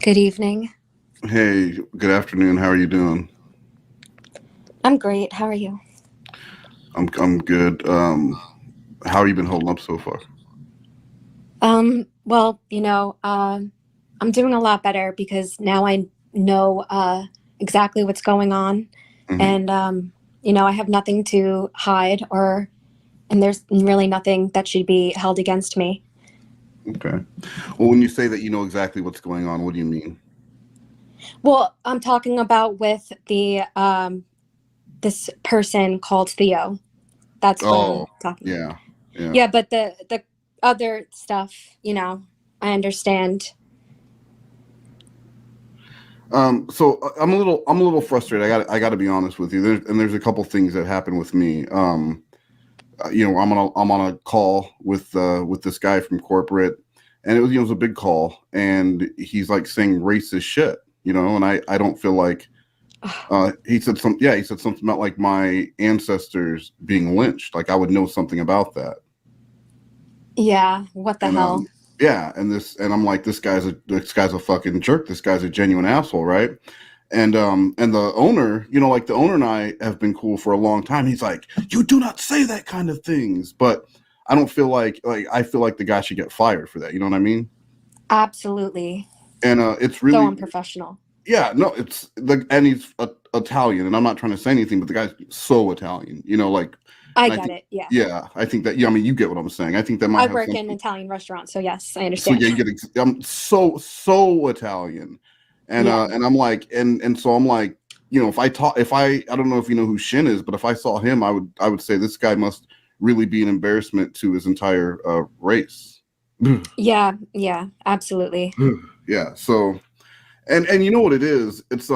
Good evening. Hey, good afternoon. How are you doing? I'm great. How are you? I'm good. How have you been holding up so far? Well, I'm doing a lot better because now I know exactly what's going on. Hmm. And, I have nothing to hide and there's really nothing that should be held against me. Okay. Well, when you say that you know exactly what's going on, what do you mean? Well, I'm talking about with this person called Theo. That's what Oh, I'm talking. yeah, yeah. Yeah, but the other stuff, I understand. So I'm a little frustrated. I got to be honest with you. There's a couple things that happened with me. I'm on a call with this guy from corporate, and it was a big call, and he's like saying racist shit, and I don't feel like he said something about like my ancestors being lynched. Like I would know something about that. Yeah, what the And hell? yeah, and I'm like, this guy's a fucking jerk. This guy's a genuine asshole, right? And the owner, like the owner and I have been cool for a long time. He's like, you do not say that kind of things. But I don't feel like I feel like the guy should get fired for that. You know what I mean? Absolutely. And it's So really, unprofessional. yeah, no, and he's Italian, and I'm not trying to say anything, but the guy's so Italian, like, I and I get think, it. Yeah. yeah, I think that, yeah, I mean, you get what I'm saying. I think that I might have work in an something. Italian restaurant, so yes, I So understand. yeah, I'm so Italian, and Yeah. and I'm like, and so I'm like, if I don't know if you know who Shin is, but if I saw him, I would say this guy must really be an embarrassment to his entire race. Yeah, yeah, absolutely. Yeah. So and you know what it is? It's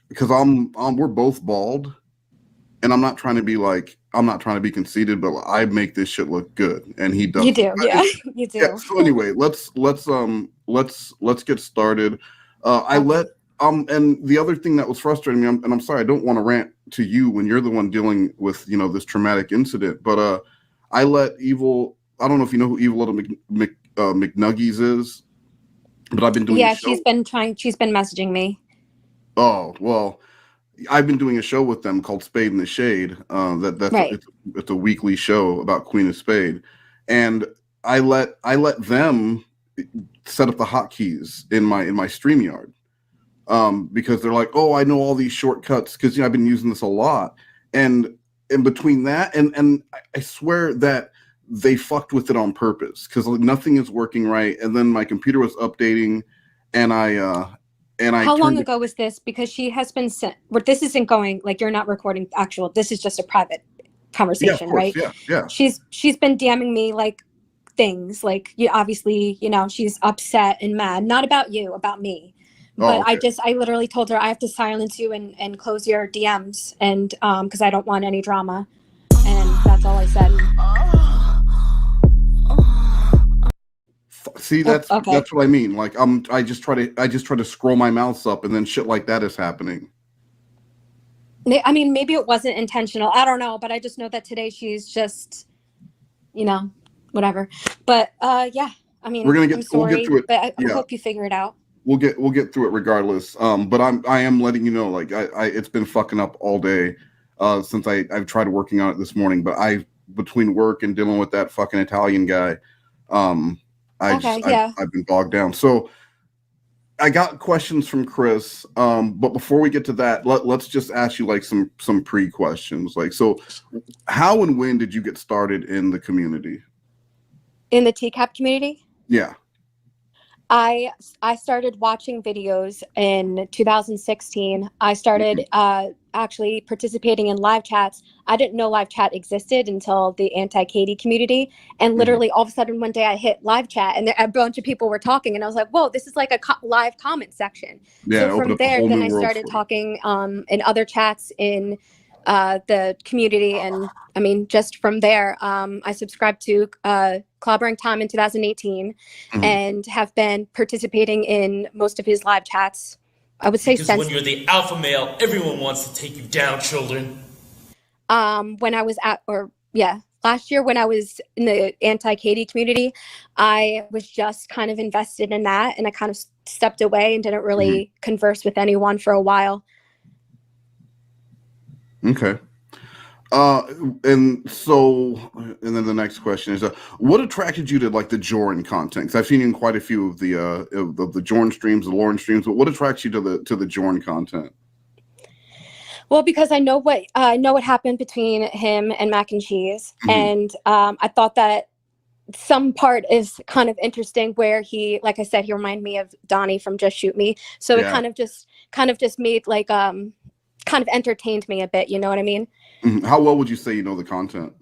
because we're both bald, and I'm not trying to be conceited, but I make this shit look good, and he You doesn't. do, yeah, you Yeah. do. So anyway, let's get started. I Okay. let and the other thing that was frustrating me, and I'm sorry, I don't want to rant to you when you're the one dealing with this traumatic incident, but I let Evil. I don't know if you know who Evil Little McNuggies is, but I've been doing a Yeah, show. she's been messaging me. Oh well, I've been doing a show with them called Spade in the Shade. Right. It's a weekly show about Queen of Spade, and I let them set up the hotkeys in my StreamYard, because they're like, oh, I know all these shortcuts because I've been using this a lot, and in between that and I swear that they fucked with it on purpose because nothing is working right, and then my computer was updating, and I How long turned ago was this? Because she has been sent. This isn't going like you're not recording actual. This is just a private yeah, of conversation, course, right? yeah, yeah. She's been DMing me like things like you obviously she's upset and mad, not about you, about me. Oh, But okay. I literally told her I have to silence you and close your DMs, and because I don't want any drama, and that's all I said. See, Oh, that's okay. that's what I mean. Like I just try to scroll my mouse up, and then shit like that is happening. I mean, maybe it wasn't intentional. I don't know, but I just know that today she's just, you know, whatever. But yeah, I We're mean, gonna I'm we'll get sorry, through it. but I Yeah, hope you figure it out. we'll get through it regardless. But I am letting you know, like it's been fucking up all day, since I've tried working on it this morning. But I between work and dealing with that fucking Italian guy, um, Okay, I've yeah. I've been bogged down. So I got questions from Chris, but before we get to that, let's just ask you like some pre questions. Like, so how and when did you get started in the community? In the TCAP community, Yeah. I I started watching videos in 2016. I started Mhm. actually participating in live chats. I didn't know live chat existed until the anti-Katie community, and Mhm. literally all of a sudden one day I hit live chat, and a bunch of people were talking, and I was like, "Whoa, this is like a live comment section." Yeah, So open from up a there, whole then new I world started for you. talking in other chats in the community, and I mean, just from there, I subscribed to Clobbering Tom in 2018 Mhm. and have been participating in most of his live chats. I would say Because when since you're the alpha male, everyone wants to take you down, children. when I was at, or yeah, last year when I was in the anti-Katie community, I was just kind of invested in that, and I kind of stepped away and didn't really converse with anyone for a while. Okay. And then the next question is, what attracted you to like the Jordan content? Because I've seen you in quite a few of the Jordan streams, the Lauren streams. But what attracts you to the Jordan content? Well, because I know what happened between him and Mac and Cheese, and I thought that some part is kind of interesting where he, like I said, he reminded me of Donnie from Just Shoot Me. So it kind of just made like kind of entertained me a bit. You know what I mean? How well would you say you know the content?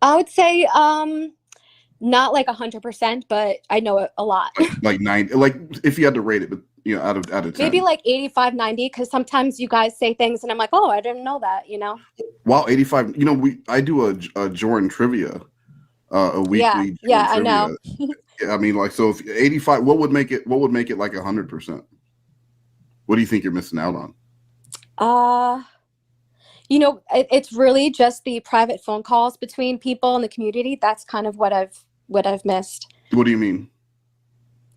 I would say not like 100%, but I know it a lot. Like 90, like if you had to rate it, but you know, out of 10. Maybe like 85, 90, because sometimes you guys say things and I'm like, oh, I didn't know that, you know? Wow, 85. You know, I do a Jordan trivia, a weekly. Yeah, I know. I mean, like, so if 85, what would make it like 100%? What do you think you're missing out on? You know, it's really just the private phone calls between people in the community. That's kind of what I've missed. What do you mean?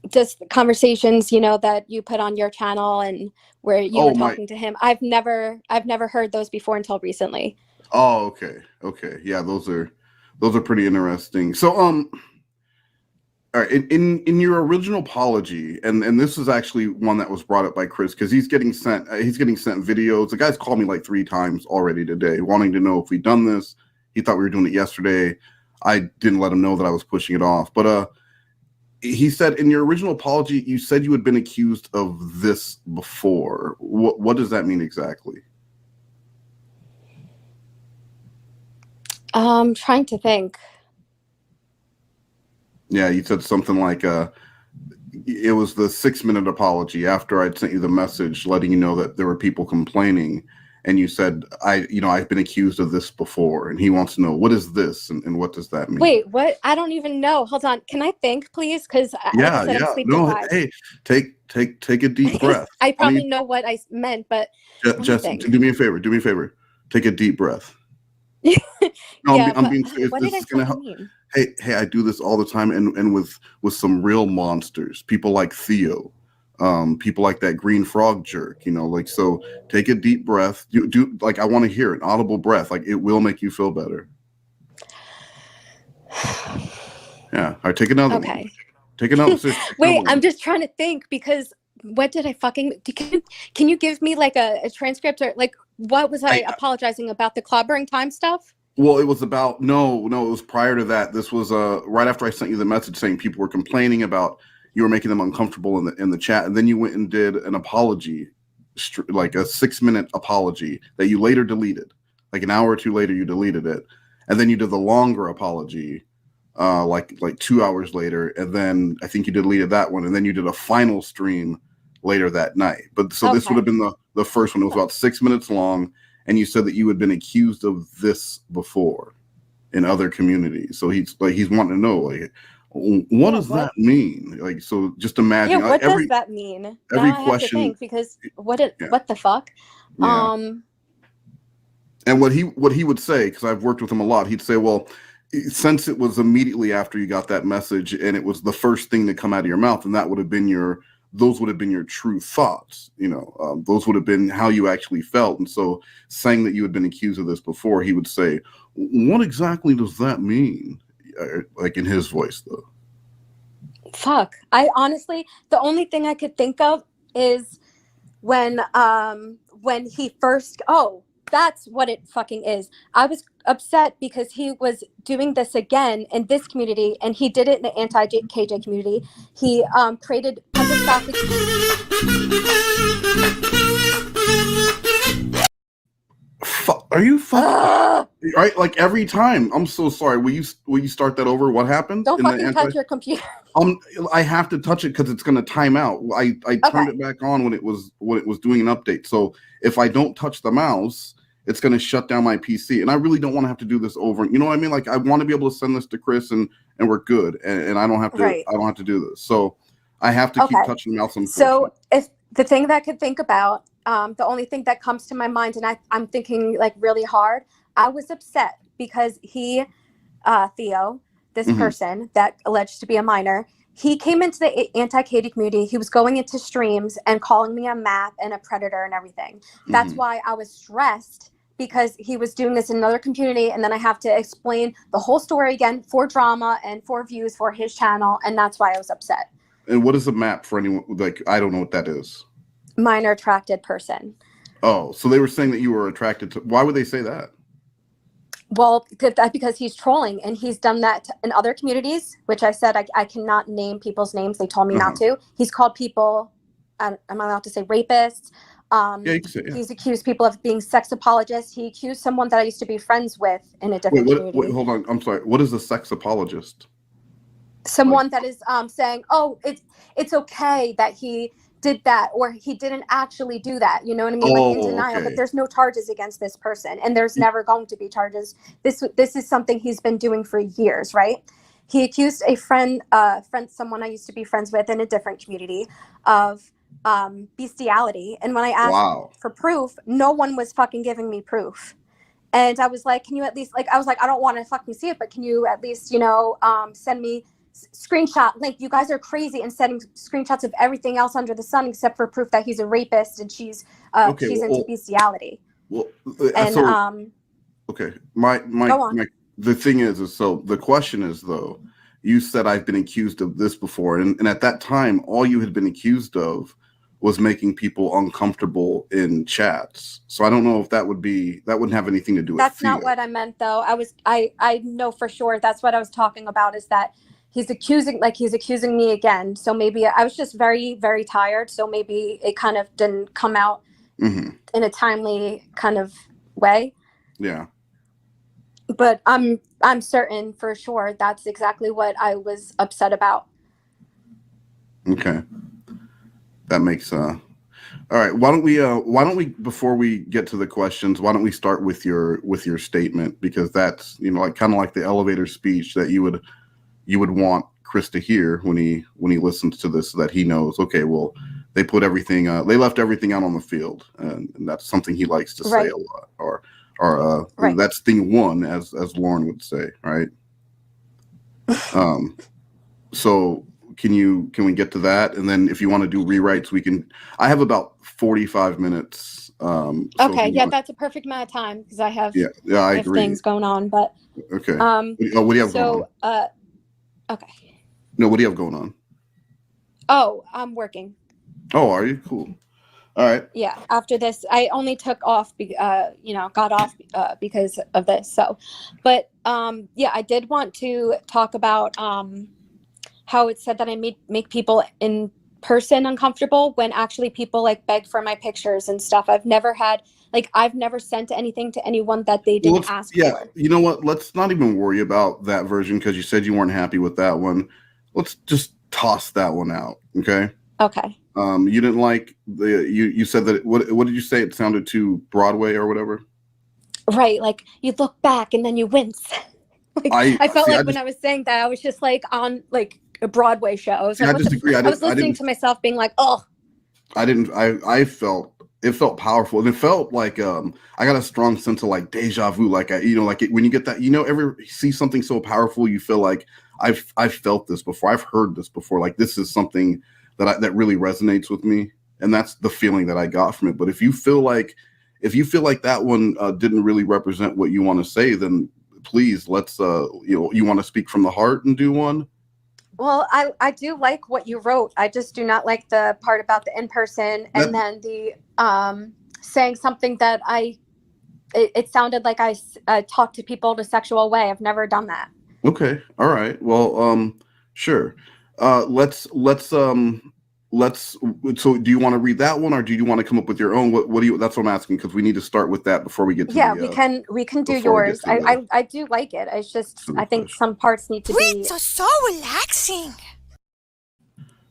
Just conversations, you know, that you put on your channel and where you were talking to him. I've never heard those before until recently. Oh, okay. Yeah, those are pretty interesting. So, all right, in your original apology, and this is actually one that was brought up by Chris, because he's getting sent videos. The guy's called me like 3 times already today, wanting to know if we'd done this. He thought we were doing it yesterday. I didn't let him know that I was pushing it off. But he said in your original apology, you said you had been accused of this before. What does that mean exactly? I'm trying to think. Yeah, you said something like it was the 6-minute apology after I'd sent you the message letting you know that there were people complaining, and you said, I've been accused of this before, and he wants to know, what is this and what does that mean? Wait, what? I don't even know. Hold on. Can I think, please? Because yeah. No, hey, take a deep breath. I probably know what I meant, but Jessi, do me a favor. Take a deep breath. No, yeah, I'm being serious. What this did I is gonna help. mean? Hey, I do this all the time, and with some real monsters, people like Theo, people like that green frog jerk, you know, like, so take a deep breath. Do like, I want to hear an audible breath, like it will make you feel better. Yeah, all right, take another one. Take another. Wait, I'm just trying to think, because what did I fucking can you give me like a transcript, or like what was I apologizing about, the clobbering time stuff? Well, it was about no, it was prior to that. This was right after I sent you the message saying people were complaining about you were making them uncomfortable in the chat, and then you went and did an apology, like a 6-minute apology that you later deleted. Like an hour or two later, you deleted it, and then you did the longer apology, like 2 hours later, and then I think you deleted that one, and then you did a final stream later that night. But so this would have been the first one. It was about 6 minutes long. And you said that you had been accused of this before in other communities. So he's wanting to know, like, what does that mean? Like, so just imagine. Yeah, what does that mean? Every now question. I have to think, because what the fuck? Yeah. And what he would say, because I've worked with him a lot, he'd say, well, since it was immediately after you got that message and it was the first thing to come out of your mouth, and that would have been those would have been your true thoughts, you know, those would have been how you actually felt. And so saying that you had been accused of this before, he would say, what exactly does that mean? Like in his voice, though. Fuck. I honestly, the only thing I could think of is when he first, that's what it fucking is. I was upset because he was doing this again in this community, and he did it in the anti-KJ community. He created understaffed. Are you fucking right? Like every time. I'm so sorry. Will you start that over? What happened? Don't fucking touch your computer. I have to touch it because it's gonna time out. I turned it back on when it was doing an update. So if I don't touch the mouse, it's going to shut down my PC, and I really don't want to have to do this over. You know what I mean? Like, I want to be able to send this to Chris, and we're good, and I don't have to. Right. I don't have to do this. So I have to keep touching the mouse. So if the thing that I could think about, the only thing that comes to my mind, and I'm thinking like really hard. I was upset because he, Theo, this person that alleged to be a minor, he came into the anti-Katie community. He was going into streams and calling me a map and a predator and everything. That's why I was stressed, because he was doing this in another community, and then I have to explain the whole story again for drama and for views for his channel, and that's why I was upset. And what is a map for anyone? Like, I don't know what that is. Minor attracted person. Oh, so they were saying that you were attracted to. Why would they say that? Well, because he's trolling, and he's done that in other communities, which I said I cannot name people's names. They told me not to. He's called people, am I allowed to say rapists? Yeah, you can say, yeah. He's accused people of being sex apologists. He accused someone that I used to be friends with in a different community. Wait, hold on. I'm sorry. What is a sex apologist? Someone that is saying, oh, it's okay that he did that, or he didn't actually do that. You know what I mean? Like, in denial, but there's no charges against this person, and there's never going to be charges. This is something he's been doing for years, right? He accused a friend, someone I used to be friends with in a different community, of bestiality. And when I asked for proof, no one was fucking giving me proof. And I was like, can you at least, like, I was like, I don't want to fucking see it, but can you at least, you know, send me screenshot link? You guys are crazy and sending screenshots of everything else under the sun except for proof that he's a rapist and she's into bestiality. Well, and so, okay, my the thing is so the question is, though, you said I've been accused of this before, and at that time all you had been accused of was making people uncomfortable in chats. So I don't know if that wouldn't have anything to do with That's not what I meant, though. I know for sure that's what I was talking about, is that he's accusing me again. So maybe I was just very, very tired. So maybe it kind of didn't come out in a timely kind of way. Yeah. But I'm certain for sure that's exactly what I was upset about. Okay. That makes all right. Why don't we before we get to the questions, why don't we start with your statement, because that's, you know, like kind of like the elevator speech that you would want Chris to hear when he listens to this, so that he knows, okay, well, they put everything they left everything out on the field, and that's something he likes to say a lot, or that's thing one, as Lauren would say, right? So can we get to that, and then if you want to do rewrites, we can. I have about 45 minutes. Okay, that's a perfect amount of time, because I have I agree. Things going on, but okay. What do you have going on? Okay. No, what do you have going on? Oh, I'm working. Oh, are you? Cool. All right. Yeah. After this, I only took off, got off because of this. So, but I did want to talk about how it said that I make people in person uncomfortable, when actually people like beg for my pictures and stuff. I've never sent anything to anyone that they didn't ask for. Yeah, you know what? Let's not even worry about that version, because you said you weren't happy with that one. Let's just toss that one out, okay? Okay. You didn't like you said that what did you say? It sounded too Broadway or whatever. Right, like you look back and then you wince. I felt when I was saying that, I was just like on like a Broadway show. I was disagree. I was listening to myself being like, oh. I felt it felt powerful, and it felt like I got a strong sense of like deja vu, like when you get that, ever see something so powerful, you feel like I've felt this before, I've heard this before, like this is something that really resonates with me, and that's the feeling that I got from it. But if you feel like that one didn't really represent what you want to say, then please let's you want to speak from the heart and do one. Well, I do like what you wrote. I just do not like the part about the in-person and then the saying something that it sounded like I talked to people in a sexual way. I've never done that. Okay. All right. Well, sure. Let's so do you want to read that one, or do you want to come up with your own? What do you, that's what I'm asking, because we need to start with that before we get to we can do yours. I do like it. It's just I think some parts need to be so relaxing.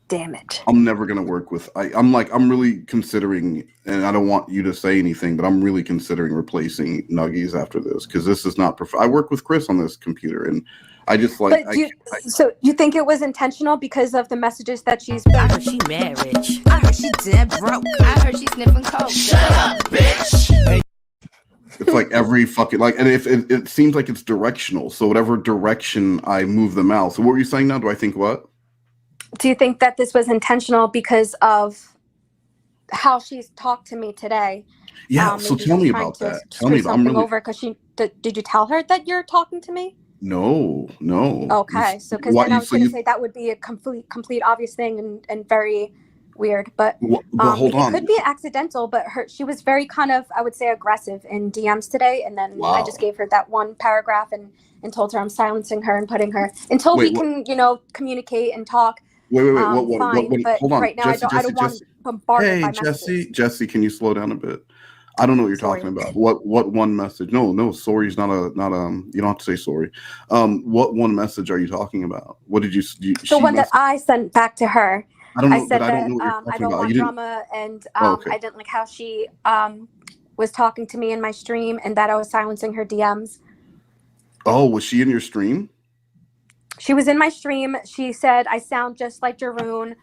Damn it. I'm never gonna work with I'm really considering, and I don't want you to say anything, but I'm really considering replacing Nuggies after this, because this is not I work with Chris on this computer, and I just like. But so you think it was intentional because of the messages that she's? I heard she mad rich. I heard she dead broke. I heard she sniffing coke. Shut up, bitch. It's like every fucking like, and if it seems like it's directional, so whatever direction I move the mouse. So what were you saying now? Do I think what? Do you think that this was intentional because of how she's talked to me today? Yeah. So Maybe tell she's me trying about to that. Tell screw me. I'm something really over because did you tell her that you're talking to me? no. Okay, so because What then I you was so going to you say that would be a complete obvious thing and very weird, but but hold it on. could be accidental. But she was very kind of, I would say, aggressive in DMs today, and then I just Wow. gave her that one paragraph and told her I'm silencing her and putting her until Wait. we can communicate and talk. Wait. Fine, but Hold on, right now Jesse. I don't want bombarded Hey, by messages. Jesse. Can you slow down a bit? I don't know what you're Sorry. talking about. What one message? No. Sorry is not a not You don't have to say sorry. What one message are you talking about? What did you? The one that I sent back to her. I don't I know, but said I don't that know what you're I talking don't about. want You didn't. drama, and Oh, okay. I didn't like how she was talking to me in my stream, and that I was silencing her DMs. Oh, was she in your stream? She was in my stream. She said, I sound just like Jeroen.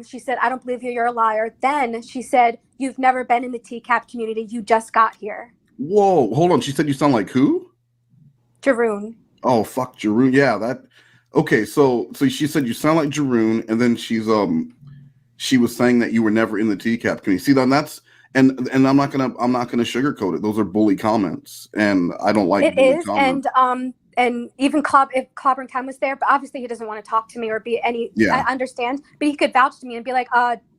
She said, I don't believe you, you're a liar. Then she said, you've never been in the TCAP community. You just got here. Whoa, hold on. She said you sound like who? Jeroen. Oh, fuck, Jeroen. Yeah, that. Okay, so she said you sound like Jeroen, and then she was saying that you were never in the TCAP community. See, then that's and I'm not gonna sugarcoat it. Those are bully comments, and I don't like It bully is, comments. and even if Clobbering Time was there, but obviously he doesn't want to talk to me or be any. Yeah. I understand, but he could vouch to me and be like,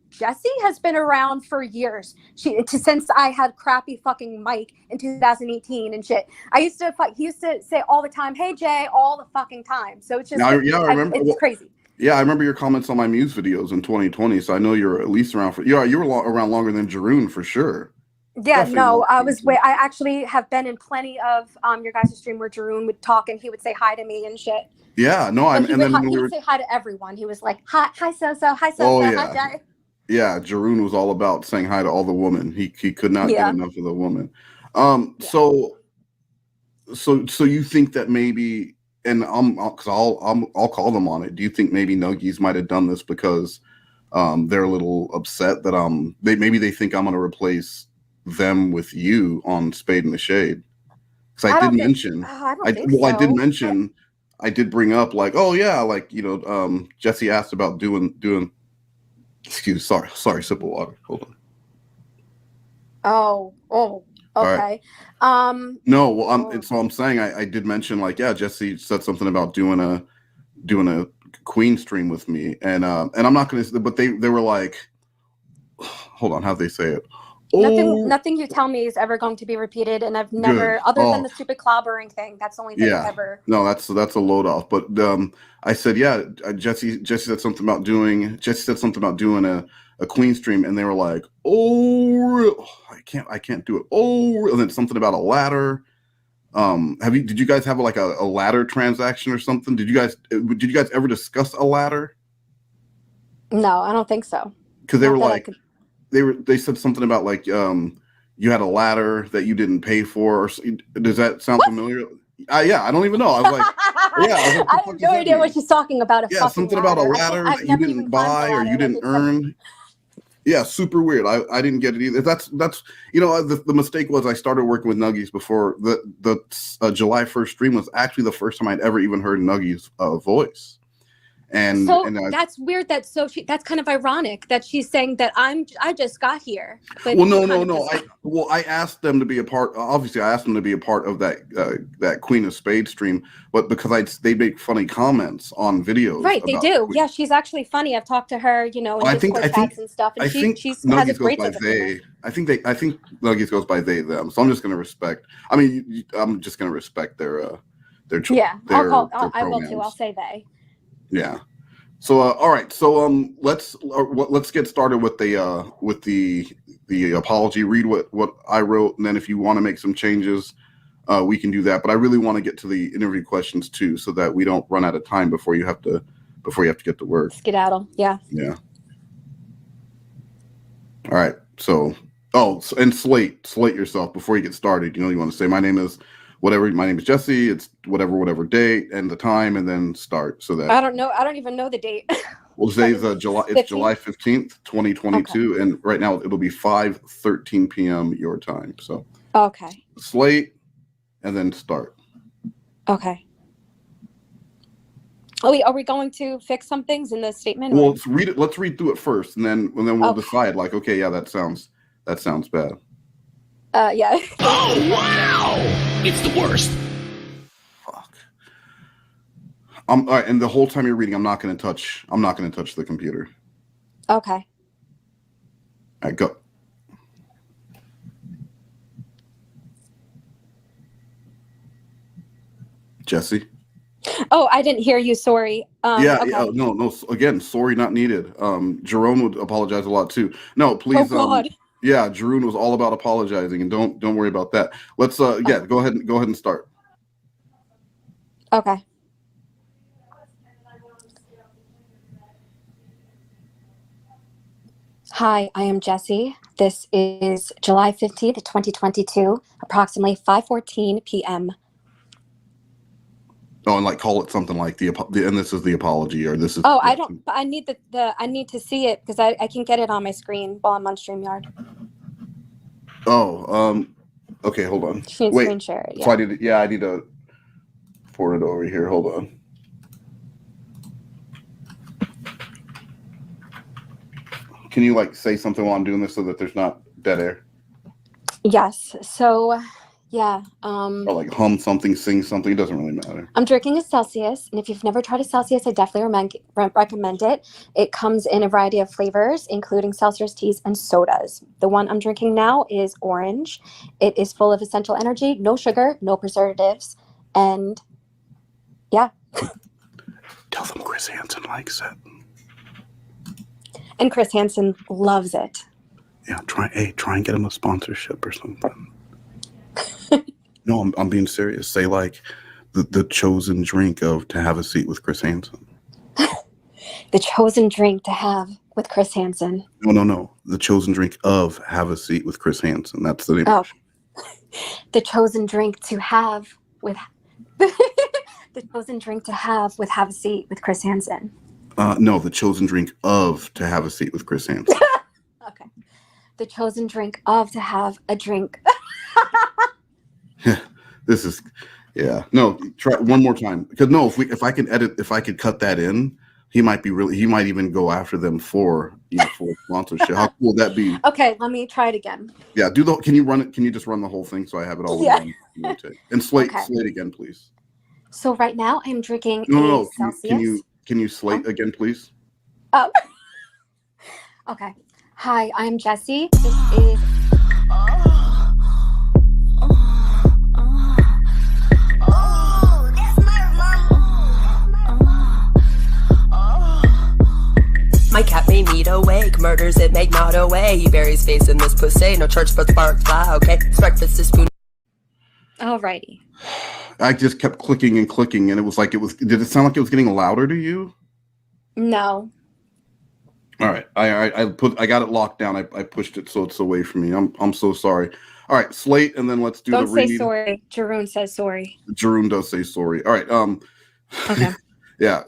Jessi has been around for years. Since I had crappy fucking mic in 2018 and shit. He used to say all the time, "Hey Jay," all the fucking time. So it's just I remember. it's crazy. Yeah, I remember your comments on my Muse videos in 2020. So I know you're at least around for. Yeah, you were around longer than Jeroen for sure. Yeah, Definitely no, longer than I actually have been in plenty of your guys' stream where Jeroen would talk and he would say hi to me and shit. Yeah, no, He would say hi to everyone. He was like, hi so, hi Oh, hi yeah. Jay. Yeah, Jeroen was all about saying hi to all the women. He could not get enough of the woman. So you think that maybe, and because I'll call them on it. Do you think maybe Nuggies might have done this because they're a little upset that they think I'm gonna replace them with you on Spade in the Shade? Because I did mention, I did bring up like, oh yeah, like Jessi asked about doing. Sorry, sip of water. Hold on. Oh, okay. Right. No, well, so I'm saying I did mention like, yeah, Jessi said something about doing a Queen stream with me, and I'm not gonna, but they were like, hold on, how'd they say it? Nothing you tell me is ever going to be repeated, and I've never, other than the stupid clobbering thing. That's the only thing I've ever. No, that's a load off. But I said, yeah, Jessi said something about doing a Queen stream, and they were like, I can't do it. And then something about a ladder. Did you guys have like a ladder transaction or something? Did you guys ever discuss a ladder? No, I don't think so. Because they were like. They said something about like you had a ladder that you didn't pay for. Or, does that sound familiar? Yeah, I don't even know. I was like, I have no idea what she's talking about. Something about a ladder that you didn't buy or you didn't earn. Yeah, super weird. I didn't get it either. That's the mistake was I started working with Nuggies before the July 1st stream was actually the first time I'd ever even heard Nuggies' voice. And that's weird. That's kind of ironic that she's saying that I just got here. But well, no. I asked them to be a part. Obviously, I asked them to be a part of that Queen of Spades stream, but because they make funny comments on videos. Right, they do. Queen. Yeah, she's actually funny. I've talked to her, in Discord chats and stuff, and she has a great sense of humor. I think Nuggies goes by they them. So I'm just going to respect. I mean, I'm just going to respect their. Yeah, I will too. I'll say they. Yeah. So all right. So let's get started with the apology. Read what I wrote, and then if you want to make some changes, we can do that. But I really want to get to the interview questions too, so that we don't run out of time before you have to get to work. Skedaddle. Yeah. Yeah. All right. So and slate yourself before you get started. You want to say my name is Jessi. It's whatever date and the time, and then start. So that I don't know. I don't even know the date. Well, today's July 15th, 2022, okay. And right now it'll be 5:13 p.m. your time. So Okay. Slate, and then start. Okay. Are we going to fix some things in the statement? Well, let's read it. Let's read through it first, and then we'll Okay. decide. Like, okay, yeah, that sounds bad. Yeah. Oh, wow! It's the worst. Fuck. All right, and the whole time you're reading, I'm not going to touch the computer. Okay. All right, go. Jessi. Oh, I didn't hear you. Sorry. Yeah, Okay. no. Again, sorry, not needed. Jerome would apologize a lot too. No, please. Oh God. Yeah, Jerome was all about apologizing, and don't worry about that. Let's go ahead and start. Okay. Hi, I am Jessi. This is July 15th, 2022, approximately 5:14 p.m. Oh, and like call it something like and this is the apology, or this is. Oh, I don't. I need I need to see it because I can get it on my screen while I'm on StreamYard. Oh, okay, hold on. Screen Wait, share it. Yeah. so I need to forward it over here. Hold on. Can you like say something while I'm doing this so that there's not dead air? Yes. So, yeah. Or like hum something, sing something. It doesn't really matter. I'm drinking a Celsius, and if you've never tried a Celsius, I definitely recommend it. It comes in a variety of flavors, including Celsius teas and sodas. The one I'm drinking now is orange. It is full of essential energy, no sugar, no preservatives, and yeah. Tell them Chris Hansen likes it. And Chris Hansen loves it. Yeah, try and get him a sponsorship or something. No, I'm being serious. Say like the chosen drink of To Have a Seat with Chris Hansen. The chosen drink to have with Chris Hansen. No. The chosen drink of Have a Seat with Chris Hansen. That's the name. Oh, the chosen drink to have with the chosen drink to have a seat with Chris Hansen. No, the chosen drink of To Have a Seat with Chris Hansen. Okay. The chosen drink of to have a drink. This is, yeah. No, try one more time. Because no, if I could cut that in, he might even go after them for sponsorship. How cool would that be? Okay, let me try it again. Yeah, can you run it? Can you just run the whole thing so I have it all? Yeah. In one take? And slate again, please. So right now I'm drinking No. Celsius. Can you slate again, please? Okay. Hi, I'm Jessi. This is My cat made me awake, murders it, make not away. He buries face in this pussy, no church but sparks fly, okay? It's breakfast is food. alrighty. I just kept clicking and clicking, and it was like did it sound like it was getting louder to you? No. All right. I got it locked down. I pushed it so it's away from me. I'm so sorry. All right, slate, and then let's do Don't the read. say sorry. Jerome says sorry. Jerome does say sorry. All right. Okay. Yeah.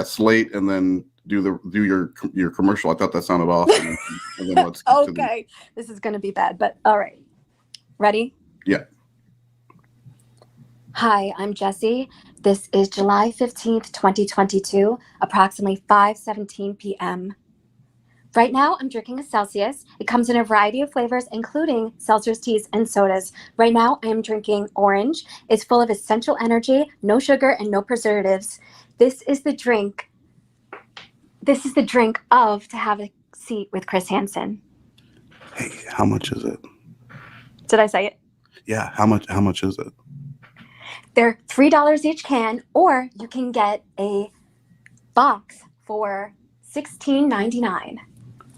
Slate, and then do your commercial. I thought that sounded awesome. And then let's Okay. This is gonna be bad, but all right. Ready? Yeah. Hi, I'm Jessi. This is July 15th, 2022, approximately 5:17 p.m. Right now, I'm drinking a Celsius. It comes in a variety of flavors, including Celsius teas and sodas. Right now, I am drinking orange. It's full of essential energy, no sugar, and no preservatives. This is the drink of To Have a Seat with Chris Hansen. Hey, how much is it? Did I say it? Yeah. How much is it? They're $3 each can, or you can get a box for $16.99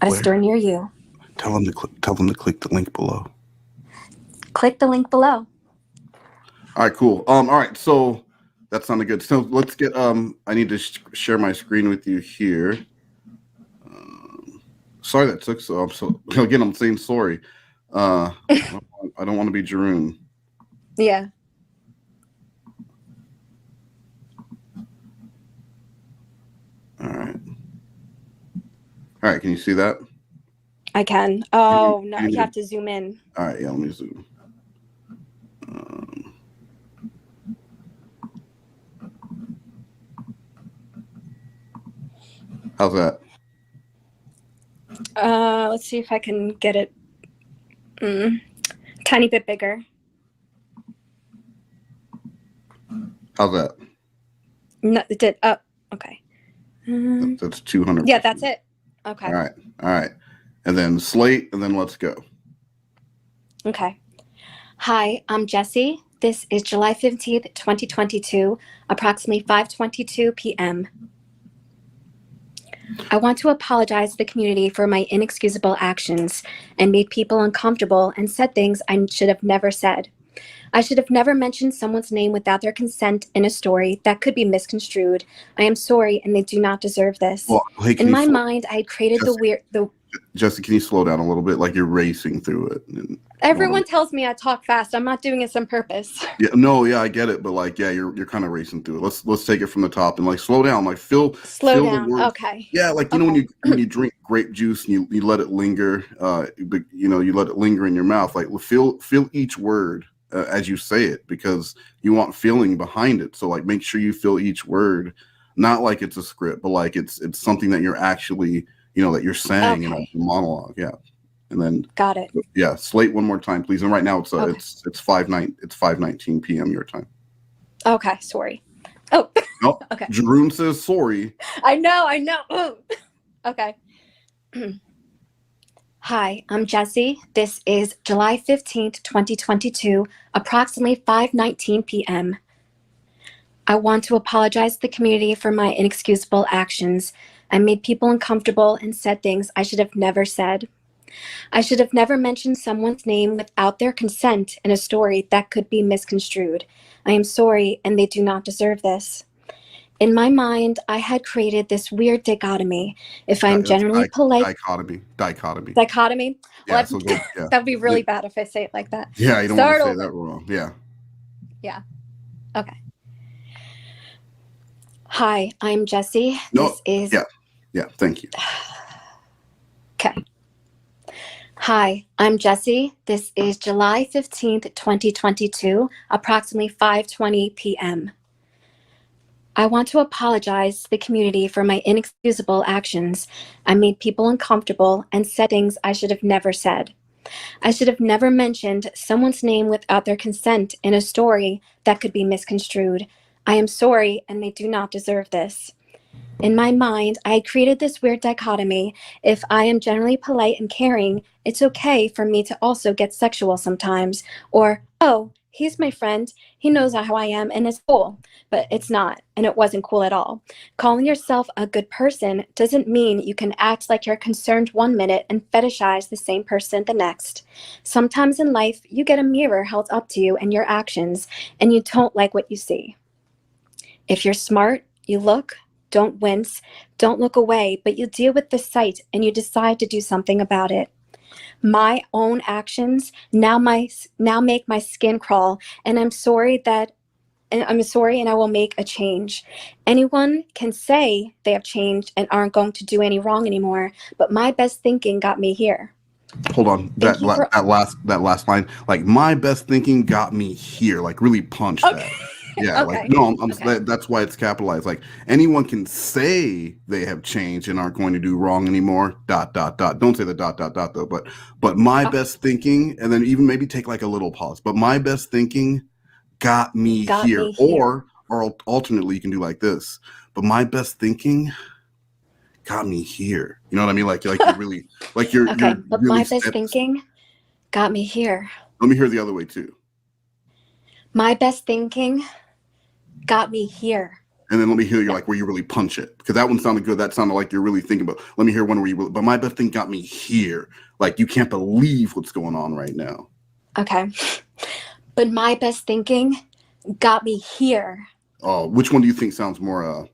at a store near you. Tell them to click the link below. Click the link below. All right, cool. All right, so that sounded good. So let's get. I need to share my screen with you here. Sorry that took so. Again, I'm saying sorry. I don't want to be Jerome. Yeah. All right. Can you see that? I can. Oh, no, you have to zoom in. All right, yeah, let me zoom. How's that? Let's see if I can get it tiny bit bigger. How's that? No, it did. Oh, okay. That's 200. Yeah, that's it. Okay. All right. And then slate, and then let's go. Okay. Hi, I'm Jessi. This is July 15th, 2022, approximately 5:22 p.m. I want to apologize to the community for my inexcusable actions and made people uncomfortable and said things I should have never said. I should have never mentioned someone's name without their consent in a story that could be misconstrued. I am sorry, and they do not deserve this. Well, hey, in my mind, I had created Jesse, can you slow down a little bit? Like you're racing through it. Everyone tells me I talk fast. I'm not doing this on purpose. Yeah, I get it, but like, yeah, you're kind of racing through it. Let's take it from the top and like slow down, like slow down. The words. Okay. Yeah, like you know when you drink grape juice and you let it linger, you let it linger in your mouth. Like feel each word as you say it because you want feeling behind it. So like make sure you feel each word, not like it's a script, but like it's something that you're actually that you're saying in a monologue. Yeah. And then got it. Yeah, slate one more time, please. And right now it's 5:19 p.m. your time. Okay, sorry. Oh, no, okay. Jerome says sorry. I know. Oh. Okay. Hi, I'm Jessi. This is July 15th, 2022, approximately 5:19 p.m. I want to apologize to the community for my inexcusable actions. I made people uncomfortable and said things I should have never said. I should have never mentioned someone's name without their consent in a story that could be misconstrued. I am sorry, and they do not deserve this. In my mind, I had created this weird dichotomy. If I'm generally polite... Dichotomy. Dichotomy? Well, yeah, that would be really bad if I say it like that. Yeah, you don't want to say that wrong. Yeah. Yeah. Okay. Hi, I'm Jessi. No, this is... Yeah, thank you. Okay. Hi, I'm Jessi. This is July 15th, 2022, approximately 5:20 p.m. I want to apologize to the community for my inexcusable actions. I made people uncomfortable and said things I should have never said. I should have never mentioned someone's name without their consent in a story that could be misconstrued. I am sorry, and they do not deserve this. In my mind, I had created this weird dichotomy. If I am generally polite and caring, it's okay for me to also get sexual sometimes. Or, oh, he's my friend. He knows how I am and it's cool. But it's not, and it wasn't cool at all. Calling yourself a good person doesn't mean you can act like you're concerned one minute and fetishize the same person the next. Sometimes in life, you get a mirror held up to you and your actions, and you don't like what you see. If you're smart, you look. Don't wince, don't look away, but you deal with the sight and you decide to do something about it. My own actions now make my skin crawl, and I'm sorry and I will make a change. Anyone can say they have changed and aren't going to do any wrong anymore, but my best thinking got me here. Hold on, that last line, like my best thinking got me here, like really punch that. Yeah, okay. Like no, that's why it's capitalized. Like anyone can say they have changed and aren't going to do wrong anymore. ... Don't say the ... though. But my best thinking, and then even maybe take like a little pause. But my best thinking got me here. Or alternately, you can do like this. But my best thinking got me here. You know what I mean? Like you're really you're. Okay, you're but really my best thinking got me here. Let me hear the other way too. My best thinking got me here. And then let me hear you like where you really punch it, because that one sounded good. That sounded like you're really thinking about. Let me hear one where you. But my best thing got me here. Like you can't believe what's going on right now. Okay, but my best thinking got me here. Oh, which one do you think sounds more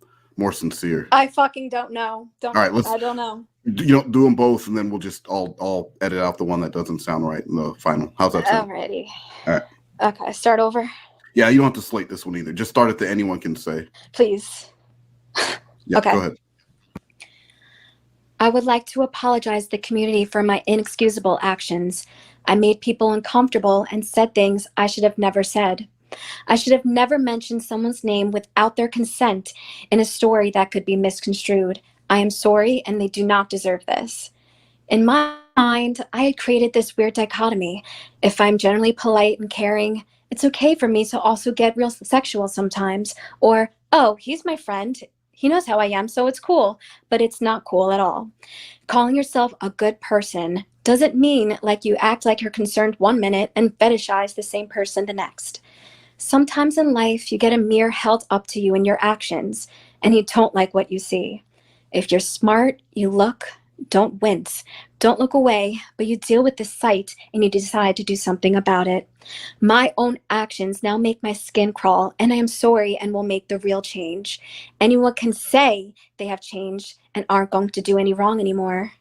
sincere? I fucking don't know. All right, I don't know. Do them both, and then we'll just all edit out the one that doesn't sound right in the final. How's that sound? Alrighty. All right. Okay, start over. Yeah, you don't have to slate this one either. Just start at the anyone can say. Please. Yeah, okay. Go ahead. I would like to apologize to the community for my inexcusable actions. I made people uncomfortable and said things I should have never said. I should have never mentioned someone's name without their consent in a story that could be misconstrued. I am sorry, and they do not deserve this. In my mind, I had created this weird dichotomy. If I'm generally polite and caring, it's okay for me to also get real sexual sometimes. Or, oh, he's my friend. He knows how I am, so it's cool. But it's not cool at all. Calling yourself a good person doesn't mean like you act like you're concerned 1 minute and fetishize the same person the next. Sometimes in life, you get a mirror held up to you in your actions, and you don't like what you see. If you're smart, you look, don't wince, don't look away, but you deal with the sight and you decide to do something about it. My own actions now make my skin crawl, and I am sorry and will make the real change. Anyone can say they have changed and aren't going to do any wrong anymore.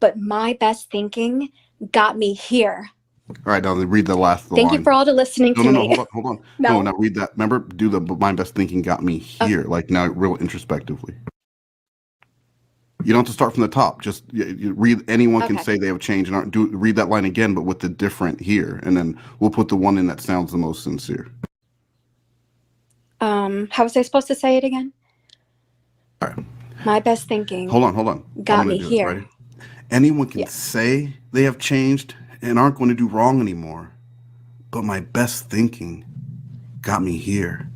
But my best thinking got me here. All right, now read the last line. Thank you for all the listening to me. Hold on. No, now read that. Remember, do the my best thinking got me here. Okay. Like now, real introspectively. You don't have to start from the top. Just you read. Anyone can say they have changed and aren't. Read that line again, but with the different here, and then we'll put the one in that sounds the most sincere. How was I supposed to say it again? All right. My best thinking. Hold on. Got me here. This, right? Anyone can say they have changed and aren't going to do wrong anymore, but my best thinking got me here.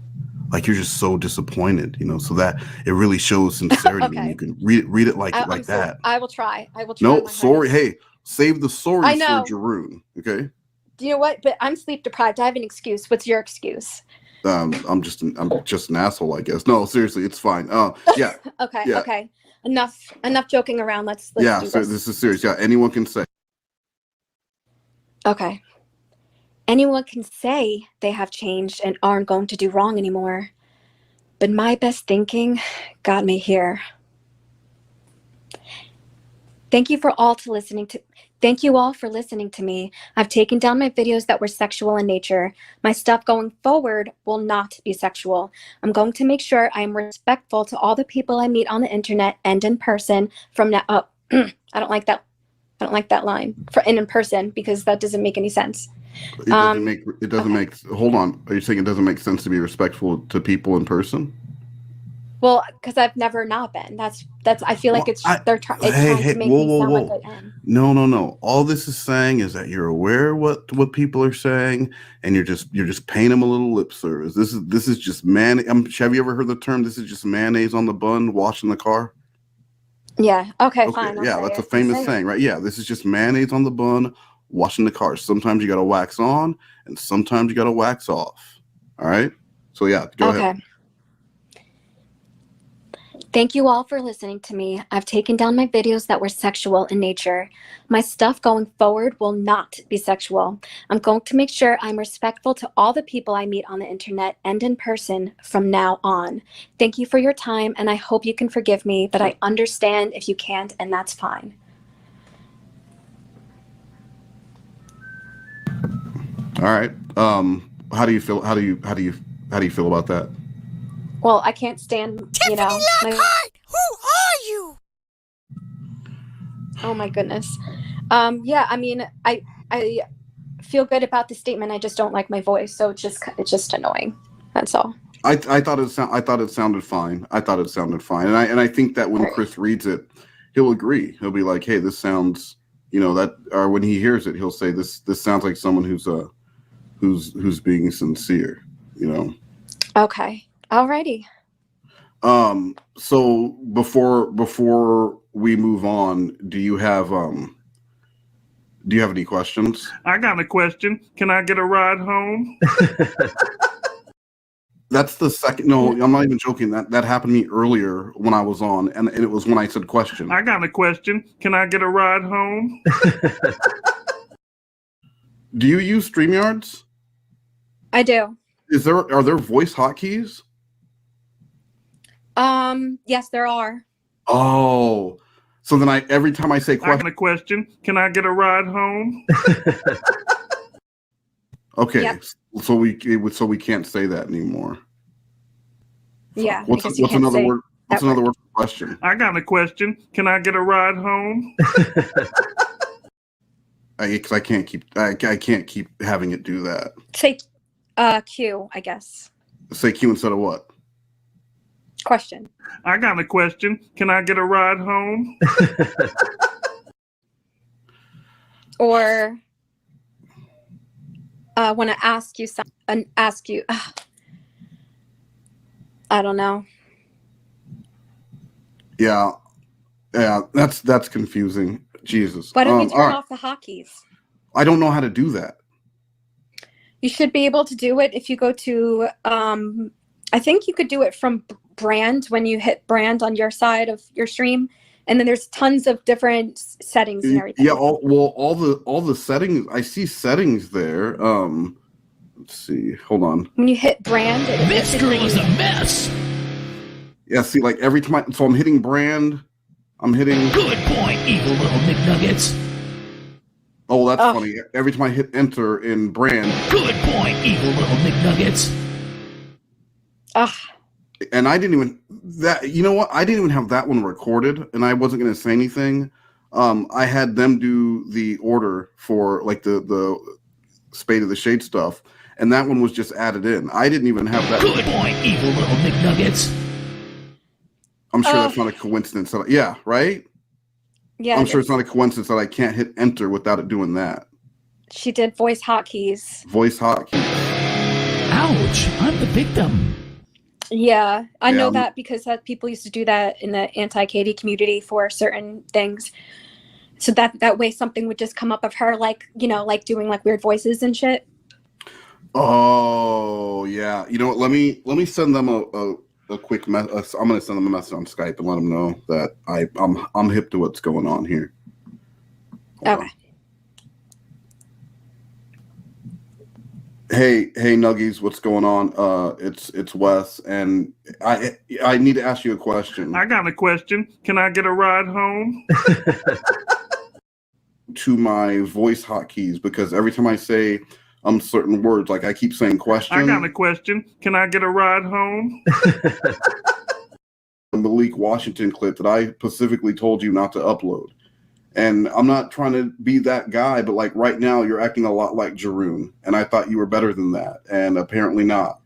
Like you're just so disappointed, so that it really shows sincerity. And you can read it like that. I will try. No, sorry. Hey, save the sorry for Jeroen. Okay. Do you know what? But I'm sleep deprived. I have an excuse. What's your excuse? I'm just an asshole, I guess. No, seriously, it's fine. Yeah. Okay. Enough joking around. Let's do this. So this is serious. Yeah, anyone can say. Okay. Anyone can say they have changed and aren't going to do wrong anymore. But my best thinking got me here. Thank you all for listening to me. I've taken down my videos that were sexual in nature. My stuff going forward will not be sexual. I'm going to make sure I am respectful to all the people I meet on the internet and in person from now up. I don't like that line for in person because that doesn't make any sense. It doesn't make hold on. Are you saying it doesn't make sense to be respectful to people in person? Well, because I've never not been. That's. I feel like they're trying to make me sound like I am. No. All this is saying is that you're aware what people are saying, and you're just paying them a little lip service. This is just have you ever heard the term? This is just mayonnaise on the bun, washing the car. Yeah. Okay. Fine. Yeah, that's a famous saying, right? Yeah, this is just mayonnaise on the bun, washing the car. Sometimes you got to wax on, and sometimes you got to wax off. All right. So yeah, go ahead. Thank you all for listening to me. I've taken down my videos that were sexual in nature. My stuff going forward will not be sexual. I'm going to make sure I'm respectful to all the people I meet on the internet and in person from now on. Thank you for your time, and I hope you can forgive me, but I understand if you can't, and that's fine. All right. How do you feel? How do you feel about that? Well, I can't stand, Tiffany Lockhart, who are you? Oh my goodness. Yeah, I mean, I feel good about the statement. I just don't like my voice, so it's just annoying. That's all. I thought it sounded fine. And I think that when Chris reads it, he'll agree. He'll be like, "Hey, this sounds, that," or when he hears it, he'll say, "This sounds like someone who's being sincere." Okay. Alrighty. So before we move on, do you have any questions? I got a question. Can I get a ride home? That's the second. No, I'm not even joking. That happened to me earlier when I was on, and it was when I said question. I got a question. Can I get a ride home? Do you use StreamYards? I do. Are there voice hotkeys? Yes, there are. Oh, so then every time I say question, I got a question. Can I get a ride home? Okay, yep. So we can't say that anymore. Yeah. What's another word? What's another word for question? I got a question. Can I get a ride home? Because I can't keep having it do that. Say Q, I guess. Say Q instead of what? Question. I got a question. Can I get a ride home? Or want to ask you something and ask you. I don't know. Yeah, that's confusing. Jesus. Why don't you all turn right. off the hotkeys? I don't know how to do that. You should be able to do it if you go to. I think you could do it from brand when you hit brand on your side of your stream, and then there's tons of different settings and everything. Yeah, all the settings. I see settings there. Let's see. Hold on. When you hit brand, it This girl is a mess. Yeah, see, like every time. So I'm hitting brand. I'm hitting. Good point, evil little McNuggets. Oh, that's funny. Every time I hit enter in brand. Good point, evil little McNuggets. And I didn't even that. You know what? I didn't even have that one recorded, and I wasn't going to say anything. I had them do the order for like the Spade of the Shade stuff, and that one was just added in. I didn't even have that. Good point, evil little McNuggets. I'm sure that's not a coincidence. Yeah, right? Yeah. I'm sure it's not a coincidence that I can't hit enter without it doing that. She did voice hotkeys. Voice hotkey. Ouch, I'm the victim. Yeah, I know that because people used to do that in the anti-Katie community for certain things. So that way something would just come up of her, like, you know, like doing like weird voices and shit. Oh, yeah. You know what? Let me send them a quick message. I'm going to send them a message on Skype and let them know that I'm hip to what's going on here. Hold on. Hey, Nuggies, what's going on? It's Wes, and I need to ask you a question. I got a question. Can I get a ride home? To my voice hotkeys, because every time I say certain words, like I keep saying question. I got a question. Can I get a ride home? The Malik Washington clip that I specifically told you not to upload. And I'm not trying to be that guy, but like right now you're acting a lot like Jeroen, and I thought you were better than that, and apparently not.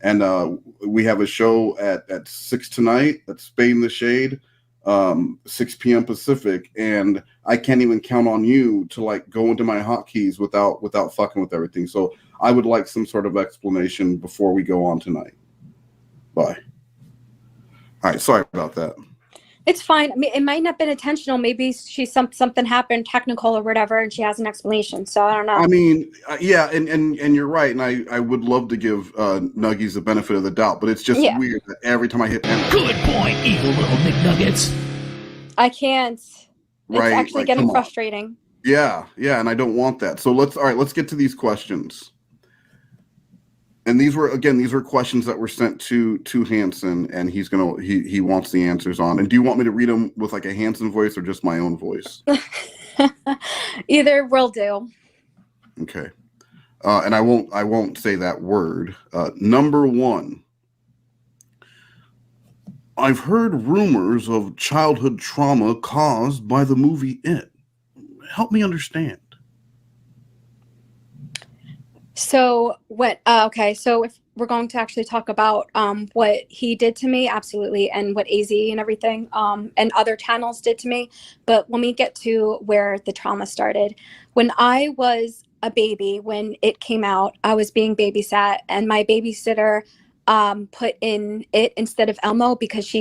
And we have a show at 6 tonight at Spade in the Shade, 6 p.m. Pacific, and I can't even count on you to like go into my hotkeys without fucking with everything. So I would like some sort of explanation before we go on tonight. Bye. All right, sorry about that. It's fine. I mean, it might not have been intentional. Maybe something happened technical or whatever, and she has an explanation. So I don't know. I mean, yeah, and you're right, and I would love to give Nuggies the benefit of the doubt, but it's just weird that every time I hit enter. Good point, evil little McNuggets. I can't. It's actually like, getting frustrating. Yeah, and I don't want that. So let's get to these questions. And these were questions that were sent to Hanson, and he wants the answers on. And do you want me to read them with like a Hanson voice or just my own voice? Either will do. Okay. And I won't say that word. Number 1. I've heard rumors of childhood trauma caused by the movie It. Help me understand. So what? Okay, so if we're going to actually talk about what he did to me, absolutely, and what AZ and everything, and other channels did to me. But when we get to where the trauma started, when I was a baby, when it came out, I was being babysat, and my babysitter put in It instead of Elmo because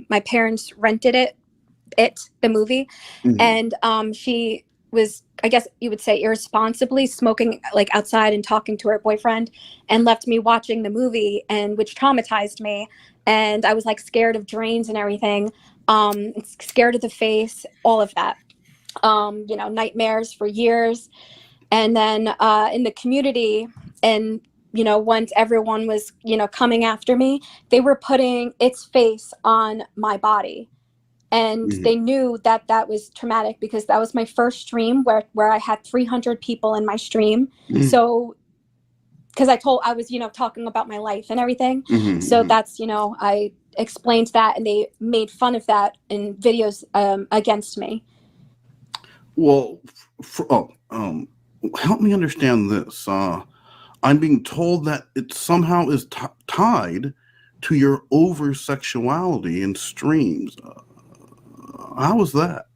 my parents rented the movie, and she was, I guess you would say, irresponsibly smoking like outside and talking to her boyfriend, and left me watching the movie, and which traumatized me. And I was like scared of drains and everything, scared of the face, all of that, nightmares for years. And then in the community, and once everyone was coming after me, they were putting its face on my body. And they knew that was traumatic because that was my first stream where I had 300 people in my stream. So, because I was, talking about my life and everything. So that's, I explained that, and they made fun of that in videos against me. Well, help me understand this. I'm being told that it somehow is tied to your over sexuality in streams. How was that?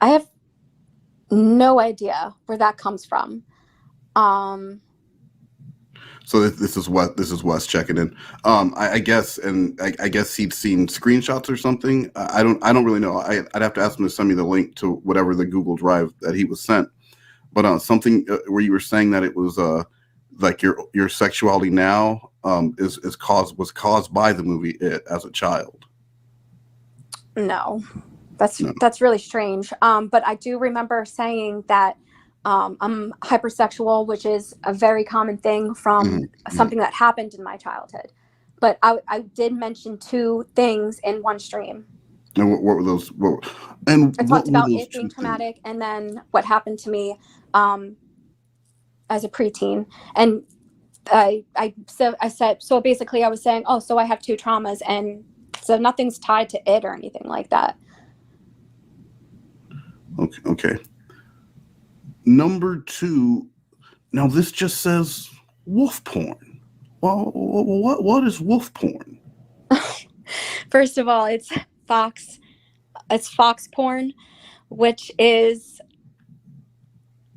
I have no idea where that comes from. So this is Wes checking in. I guess, and I guess he'd seen screenshots or something. I don't really know. I'd have to ask him to send me the link to whatever the Google Drive that he was sent. But something where you were saying that it was like your sexuality now was caused by the movie It as a child. No, that's really strange. But I do remember saying that I'm hypersexual, which is a very common thing from something that happened in my childhood. But I did mention 2 things in one stream. And what were those? I talked about it being traumatic, and then what happened to me as a preteen. And I said, so basically I was saying, oh, so I have 2 traumas, and so nothing's tied to it or anything like that. Okay. Number 2. Now this just says wolf porn. Well, what is wolf porn? First of all, it's fox porn, which is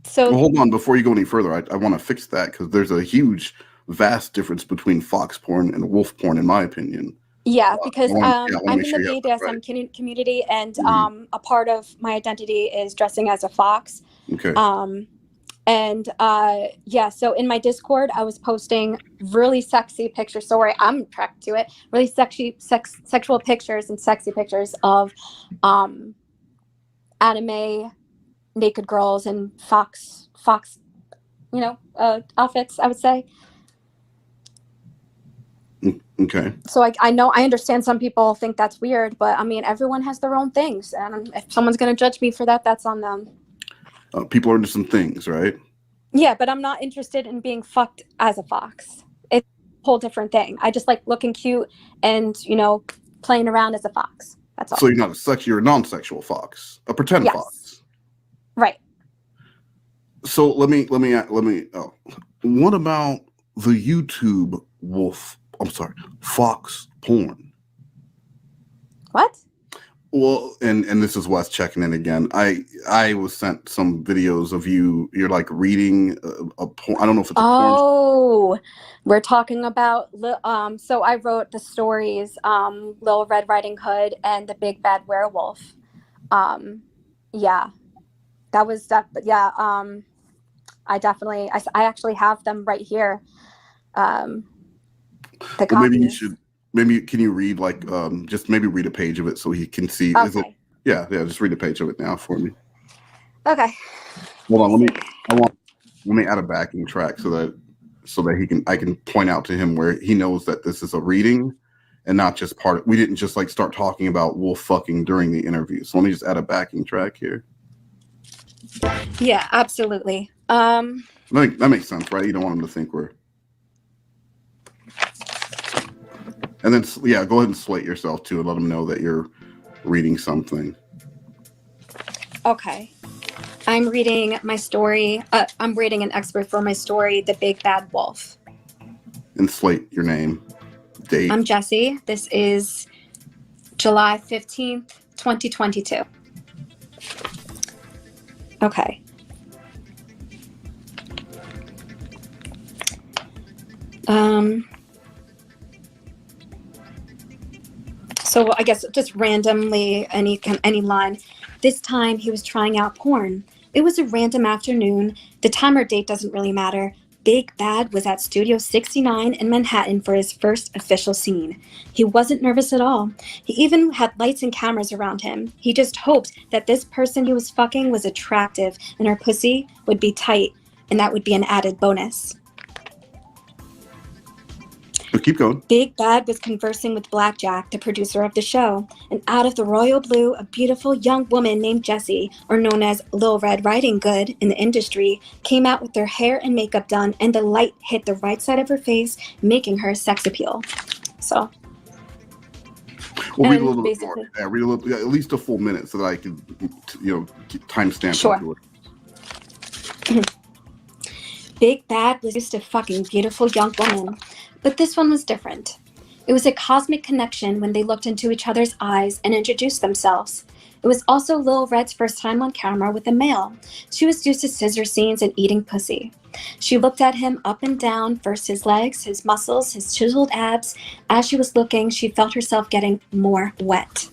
so. Well, hold on, before you go any further, I want to fix that because there's a vast difference between fox porn and wolf porn, in my opinion. Yeah, because I'm in sure the BDSM community, and a part of my identity is dressing as a fox. Okay. So in my Discord, I was posting really sexy pictures. Sorry, I'm attracted to it. Really sexual pictures and sexy pictures of anime naked girls and fox outfits, I would say. Okay. So I know, I understand some people think that's weird, but I mean, everyone has their own things, and if someone's going to judge me for that, that's on them. People are into some things, right? Yeah, but I'm not interested in being fucked as a fox. It's a whole different thing. I just like looking cute and, playing around as a fox. That's all. So you're a non-sexual fox, a pretend fox. Right. So let me. What about the YouTube fox porn? What? Well, and this is Wes checking in again. I was sent some videos of you're like reading a porn. I don't know if it's a porn. Oh, we're talking about so I wrote the stories Little Red Riding Hood and the Big Bad Werewolf. Yeah. That was that, but yeah, I actually have them right here. The copies. Maybe can you read just maybe read a page of it so he can see? Okay. Is it? Yeah. Just read a page of it now for me. Okay. Hold on. Let me add a backing track so that I can point out to him where he knows that this is a reading and not just we didn't just start talking about wolf fucking during the interview. So let me just add a backing track here. Yeah, absolutely. That makes sense, right? You don't want him to think we're. And then, go ahead and slate yourself too and let them know that you're reading something. Okay. I'm reading my story. I'm reading an excerpt for my story, The Big Bad Wolf. And slate your name, date. I'm Jessi. This is July 15th, 2022. Okay. So I guess just randomly any line. This time he was trying out porn. It was a random afternoon. The time or date doesn't really matter. Big Bad was at Studio 69 in Manhattan for his first official scene. He wasn't nervous at all. He even had lights and cameras around him. He just hoped that this person he was fucking was attractive and her pussy would be tight, and that would be an added bonus. Keep going. Big Bad was conversing with Blackjack, the producer of the show, and out of the royal blue, a beautiful young woman named Jessi, or known as Lil Red Riding Hood in the industry, came out with her hair and makeup done, and the light hit the right side of her face, making her sex appeal. So, we'll read a little bit more. Yeah, read a little, at least a full minute, so that I can, timestamp. Sure. Big Bad was just a fucking beautiful young woman. But this one was different. It was a cosmic connection when they looked into each other's eyes and introduced themselves. It was also Lil Red's first time on camera with a male. She was used to scissor scenes and eating pussy. She looked at him up and down, first his legs, his muscles, his chiseled abs. As she was looking, she felt herself getting more wet.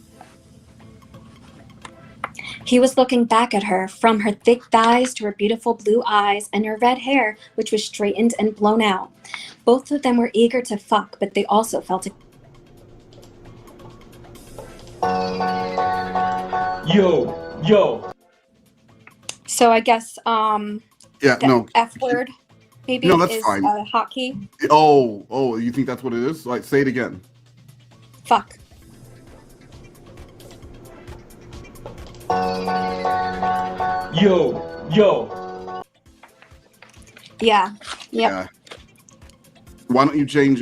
He was looking back at her, from her thick thighs to her beautiful blue eyes and her red hair, which was straightened and blown out. Both of them were eager to fuck, but they also felt it. Yo. So I guess Yeah, the no. F word maybe No, that's is fine. a hotkey. Oh, you think that's what it is? Like, say it again. Fuck. Yo. Yeah. Yep. Yeah. Why don't you change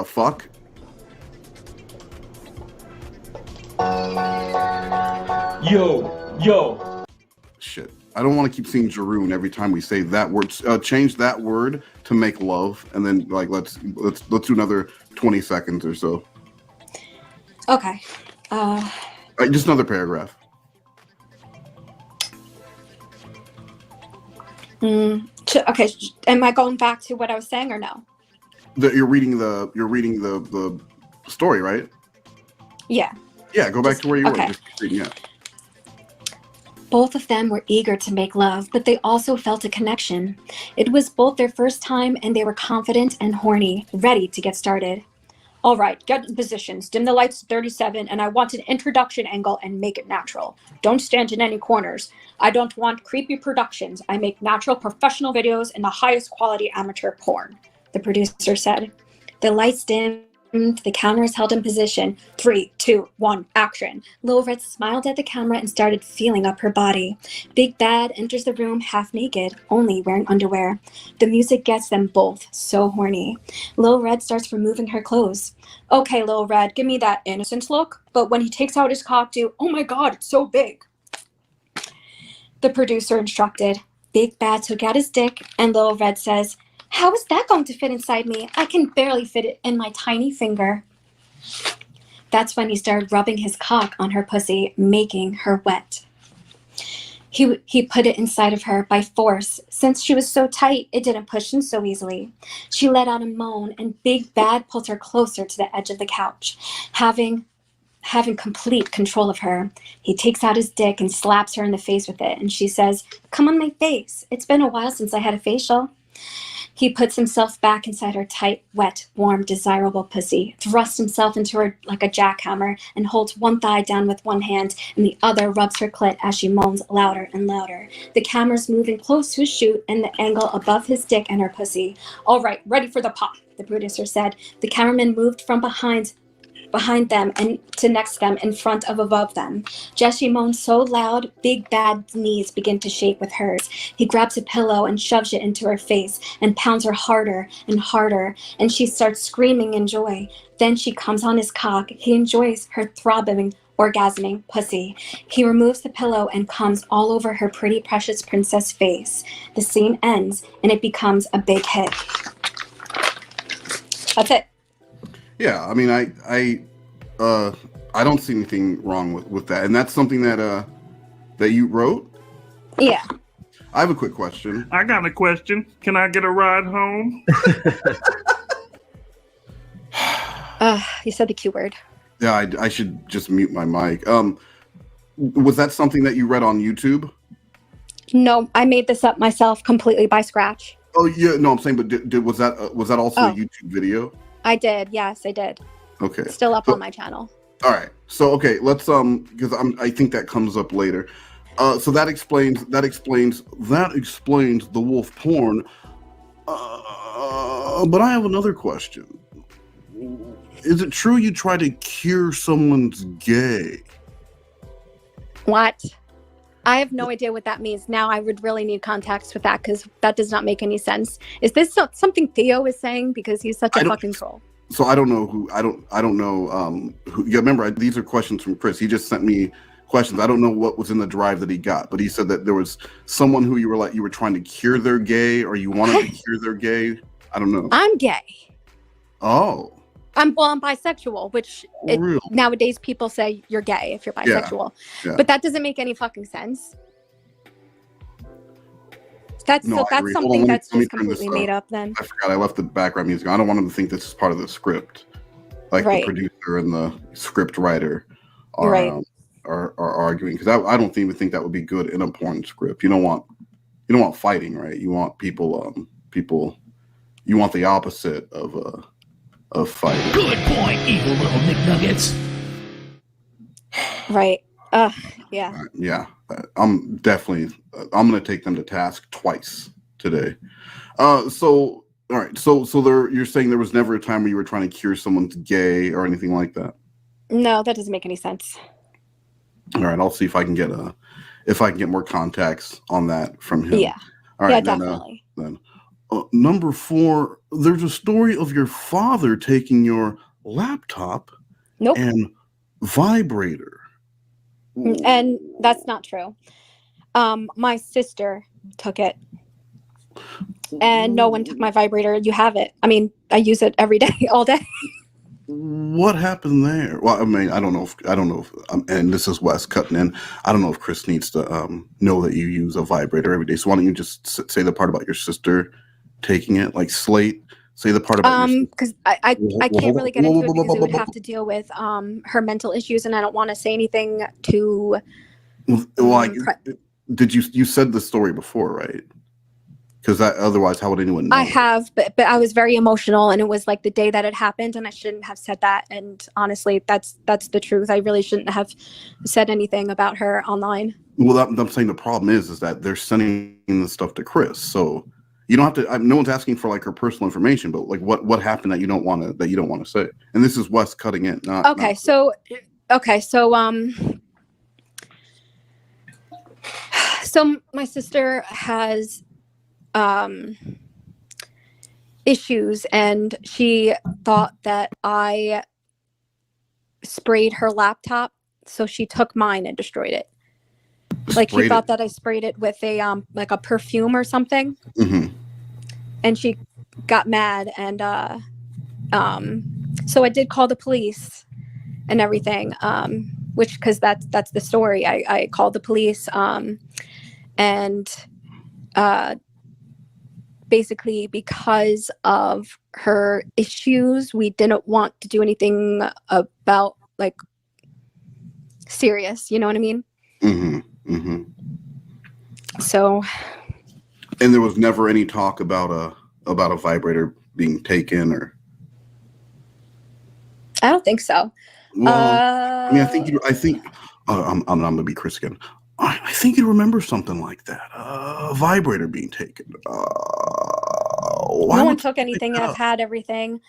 fuck? Yo. Shit. I don't want to keep seeing Jeroen every time we say that word. Change that word to make love, and then like let's do another 20 seconds or so. Okay. Just another paragraph. Okay. Am I going back to what I was saying or no? You're reading the story, right? Yeah. Yeah, go back to where you okay. were. Just reading, yeah. Both of them were eager to make love, but they also felt a connection. It was both their first time, and they were confident and horny, ready to get started. All right, get in positions. Dim the lights to 37, and I want an introduction angle and make it natural. Don't stand in any corners. I don't want creepy productions. I make natural professional videos and the highest quality amateur porn, the producer said. The lights dimmed. The camera is held in position. 3, 2, 1, action. Lil Red smiled at the camera and started feeling up her body. Big Bad enters the room half naked, only wearing underwear. The music gets them both so horny. Lil Red starts removing her clothes. Okay, Lil Red, give me that innocent look. But when he takes out his cock, do, oh my god, it's so big. The producer instructed. Big Bad took out his dick, and Lil Red says, how is that going to fit inside me? I can barely fit it in my tiny finger. That's when he started rubbing his cock on her pussy, making her wet. He put it inside of her by force. Since she was so tight, it didn't push in so easily. She let out a moan, and Big Bad pulled her closer to the edge of the couch, having complete control of her. He takes out his dick and slaps her in the face with it, and she says, come on my face. It's been a while since I had a facial. He puts himself back inside her tight, wet, warm, desirable pussy, thrusts himself into her like a jackhammer, and holds one thigh down with one hand, and the other rubs her clit as she moans louder and louder. The camera's moving close to his shoot and the angle above his dick and her pussy. All right, ready for the pop, the producer said. The cameraman moved from behind them and to next them, in front of above them. Jessi moans so loud, Big Bad's knees begin to shake with hers. He grabs a pillow and shoves it into her face and pounds her harder and harder, and she starts screaming in joy. Then she comes on his cock. He enjoys her throbbing, orgasming pussy. He removes the pillow and comes all over her pretty, precious princess face. The scene ends, and it becomes a big hit. That's it. Yeah, I mean, I don't see anything wrong with that, and that's something that you wrote. Yeah. I have a quick question. I got a question. Can I get a ride home? You said the Q word. Yeah, I should just mute my mic. Was that something that you read on YouTube? No, I made this up myself completely by scratch. Oh yeah, no, I'm saying, but was that also a YouTube video? I did. Yes, I did. Okay. Still up on my channel. All right. So okay, let's because I think that comes up later. So that explains the wolf porn. But I have another question. Is it true you try to cure someone's gay? What? I have no idea what that means. Now I would really need context with that, because that does not make any sense. Is this something Theo is saying? Because he's such a fucking troll. So I don't know who. I don't know who. Yeah, remember, these are questions from Chris. He just sent me questions. I don't know what was in the drive that he got, but he said that there was someone who you were trying to cure their gay, or you wanted to cure their gay. I don't know. I'm gay. Oh, I'm bisexual, which real? nowadays people say you're gay if you're bisexual, Yeah. but that doesn't make any fucking sense. That's No, I agree. Hold on, something that's let me just turn this completely made up. Then I forgot I left the background music. I don't want them to think this is part of the script. Like Right. the producer and the script writer Right. are arguing, because I don't even think that would be good in a porn script. You don't want fighting, right? You want people you want the opposite of fighting. Good point, evil little McNuggets. right. Yeah. Yeah, I'm gonna take them to task twice today. So all right, so you're saying there was never a time where you were trying to cure someone's gay or anything like that? No, that doesn't make any sense. All right, I'll see if I can get more contacts on that from him. Yeah. All right, Yeah, definitely. Then number 4, there's a story of your father taking your laptop Nope. and vibrator. And that's not true. My sister took it, and no one took my vibrator. You have it. I mean, I use it every day, all day. What happened there? Well, I mean, I don't know if and this is Wes cutting in. I don't know if Chris needs to know that you use a vibrator every day. So why don't you just say the part about your sister taking it, like Slate? Say the part about because I can't really get into it because it would have to deal with her mental issues, and I don't want to say anything to. Did you said the story before, right? Because otherwise, how would anyone know? I have, but I was very emotional, and it was like the day that it happened, and I shouldn't have said that. And honestly, that's the truth. I really shouldn't have said anything about her online. Well, I'm saying the problem is that they're sending the stuff to Chris, so you don't have to. No one's asking for like her personal information, but like what happened that you don't want to say. And this is Wes cutting in. So my sister has issues, and she thought that I sprayed her laptop, so she took mine and destroyed it. Like she thought that I sprayed it with a like a perfume or something. Mm-hmm. And she got mad, and so I did call the police and everything, which, because that's the story. I called the police, and basically because of her issues, we didn't want to do anything about like serious, you know what I mean? Mm-hmm. Mm-hmm. So, and there was never any talk about a vibrator being taken, or I don't think so. Well, I mean, I think I'm gonna be Chris again. I think you remember something like that. A vibrator being taken. No one took anything. I've had everything.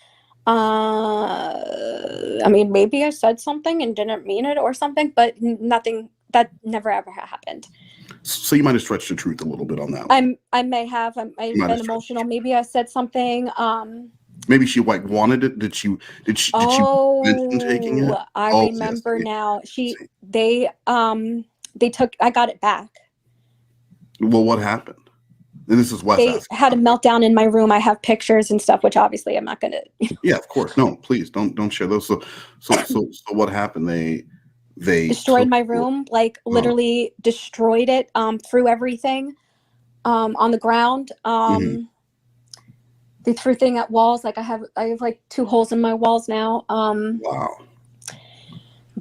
I mean, maybe I said something and didn't mean it or something, but nothing. That never ever happened. So you might have stretched the truth a little bit on that one. I may have. I've been emotional. Maybe I said something. Maybe she like wanted it. Did she mention taking it? I remember now. They took. I got it back. Well, what happened? And this is Wes. They had a meltdown in my room. I have pictures and stuff, which obviously I'm not gonna. Yeah, of course. No, please don't share those. So what happened? They destroyed my room, like literally destroyed it, threw everything on the ground. They threw things at walls. Like I have like 2 holes in my walls now. Wow.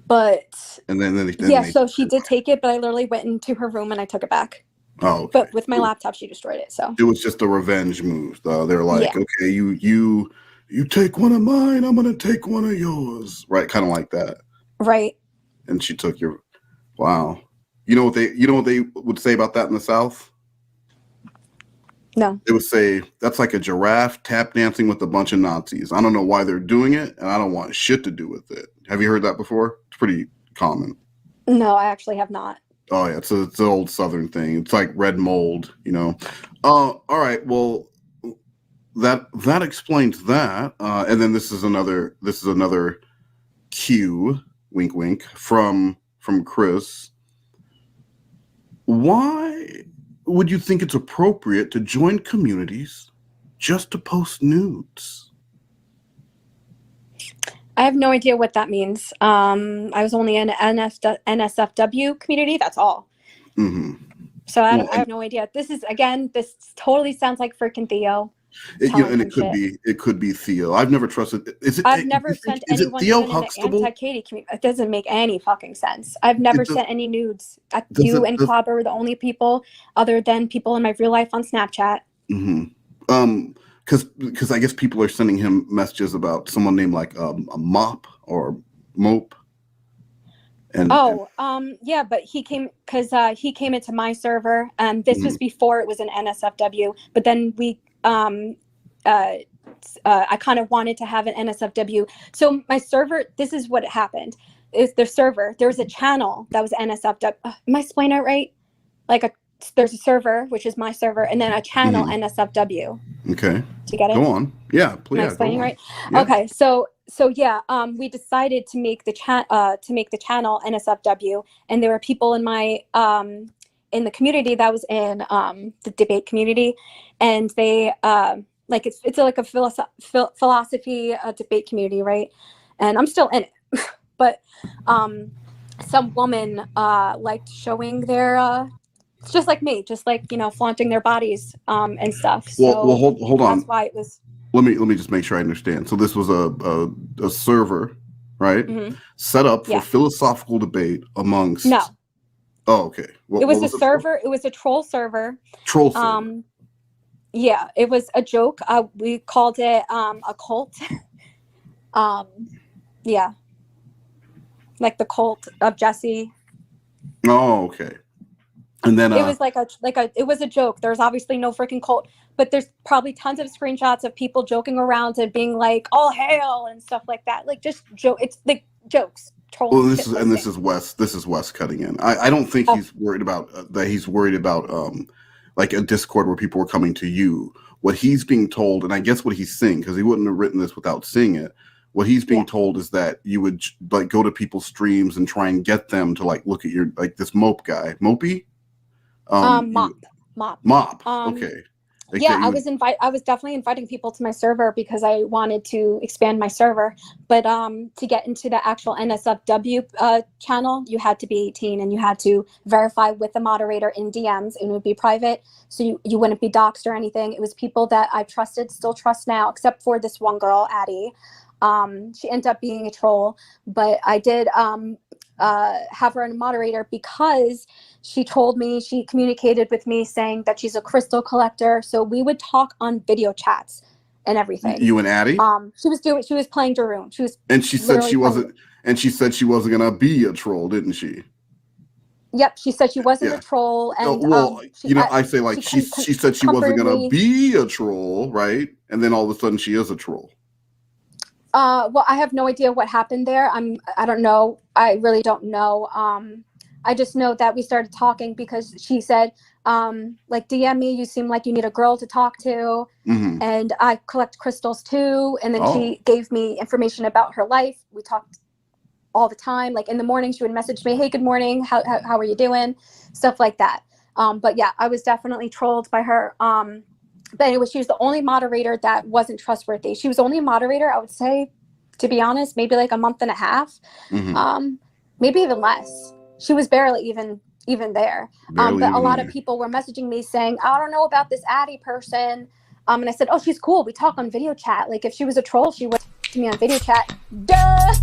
But and then so she did take it, but I literally went into her room and I took it back. Oh, okay. But with my laptop, she destroyed it. So it was just a revenge move. They're like, okay, you take one of mine, I'm gonna take one of yours, right? Kind of like that, right? And she took your. Wow, you know what they would say about that in the South? No, they would say that's like a giraffe tap dancing with a bunch of Nazis. I don't know why they're doing it, and I don't want shit to do with it. Have you heard that before? It's pretty common. No, I actually have not. Oh yeah, it's an old Southern thing. It's like red mold, you know. All right, well, that explains that. And then this is another cue, wink, wink, from Chris. Why would you think it's appropriate to join communities just to post nudes? I have no idea what that means. I was only in NSFW community. That's all. Mm-hmm. So Well, I have no idea. This totally sounds like freaking Theo. and It could be Theo. I've never trusted. I've never sent is it anyone Theo even in the Huxtable? anti-Katie community. It doesn't make any fucking sense. I've never sent any nudes. You and Clobber were the only people other than people in my real life on Snapchat. Mm-hmm. Because I guess people are sending him messages about someone named like a Mop or Mope. Yeah, but he came into my server. This was before it was an NSFW, but then we I kind of wanted to have an NSFW. So my server, this is what happened. Is their server, there was a channel that was NSFW. Am I explaining it right? There's a server, which is my server, and then a channel NSFW. Okay. Do you get it? Go on. Yeah, please. Am I explaining right? Yeah. Okay, so yeah, we decided to make the channel NSFW, and there were people in my in the community that was in the debate community, and they it's like a philosophy debate community, right? And I'm still in it, but some woman liked showing their just like me, flaunting their bodies and stuff. So well, hold on. That's why it was. Let me just make sure I understand. So this was a server, right? Mm-hmm. Set up for philosophical debate amongst. No. Oh, okay. It was a server. It was a troll server. Troll server. Yeah, it was a joke. We called it a cult. Yeah, like the cult of Jessi. Oh, okay. And then it was it was a joke. There's obviously no freaking cult, but there's probably tons of screenshots of people joking around and being like, "All hail" and stuff like that. Like just joke. It's like jokes. Well, this is Wes. This is Wes cutting in. I don't think he's worried about that. He's worried about like a Discord where people were coming to you. What he's being told, and I guess what he's seeing, because he wouldn't have written this without seeing it. What he's being told is that you would like go to people's streams and try and get them to like look at your like this Mope guy, Mopey. Mop. Okay. Like yeah, I was definitely inviting people to my server because I wanted to expand my server. But to get into the actual NSFW channel, you had to be 18 and you had to verify with the moderator in DMs, and it would be private. So you wouldn't be doxxed or anything. It was people that I trusted, still trust now, except for this one girl, Addie. She ended up being a troll, but I did have her as a moderator because she told me, she communicated with me saying that she's a crystal collector. So we would talk on video chats and everything. You and Addie? She was playing Daroon. She said she wasn't gonna be a troll, didn't she? Yep, she said she wasn't a troll. And I say like she said she wasn't gonna be a troll, right? And then all of a sudden she is a troll. Well, I have no idea what happened there. I don't know. I really don't know. I just know that we started talking because she said, like, DM me, you seem like you need a girl to talk to. Mm-hmm. And I collect crystals too. And then she gave me information about her life. We talked all the time. Like in the morning, she would message me, "Hey, good morning. How are you doing?" Stuff like that. But yeah, I was definitely trolled by her. But anyway, she was the only moderator that wasn't trustworthy. She was only a moderator, I would say, to be honest, maybe like a month and a half, maybe even less. She was barely even there. But a lot of people were messaging me saying, "I don't know about this Addie person." And I said, "Oh, she's cool. We talk on video chat. Like if she was a troll, she would to me on video chat." Duh.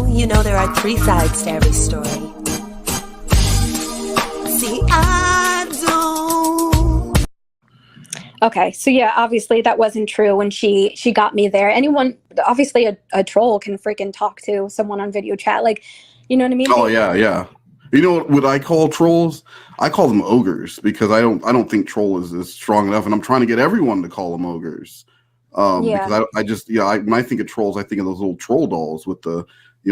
You know there are three sides to every story. See, I don't. Okay, so yeah, obviously that wasn't true when she got me there. Anyone, obviously a troll can freaking talk to someone on video chat, like, you know what I mean? Oh yeah. You know what I call trolls? I call them ogres because I don't think troll is strong enough, and I'm trying to get everyone to call them ogres. Because when I think of trolls, I think of those little troll dolls with the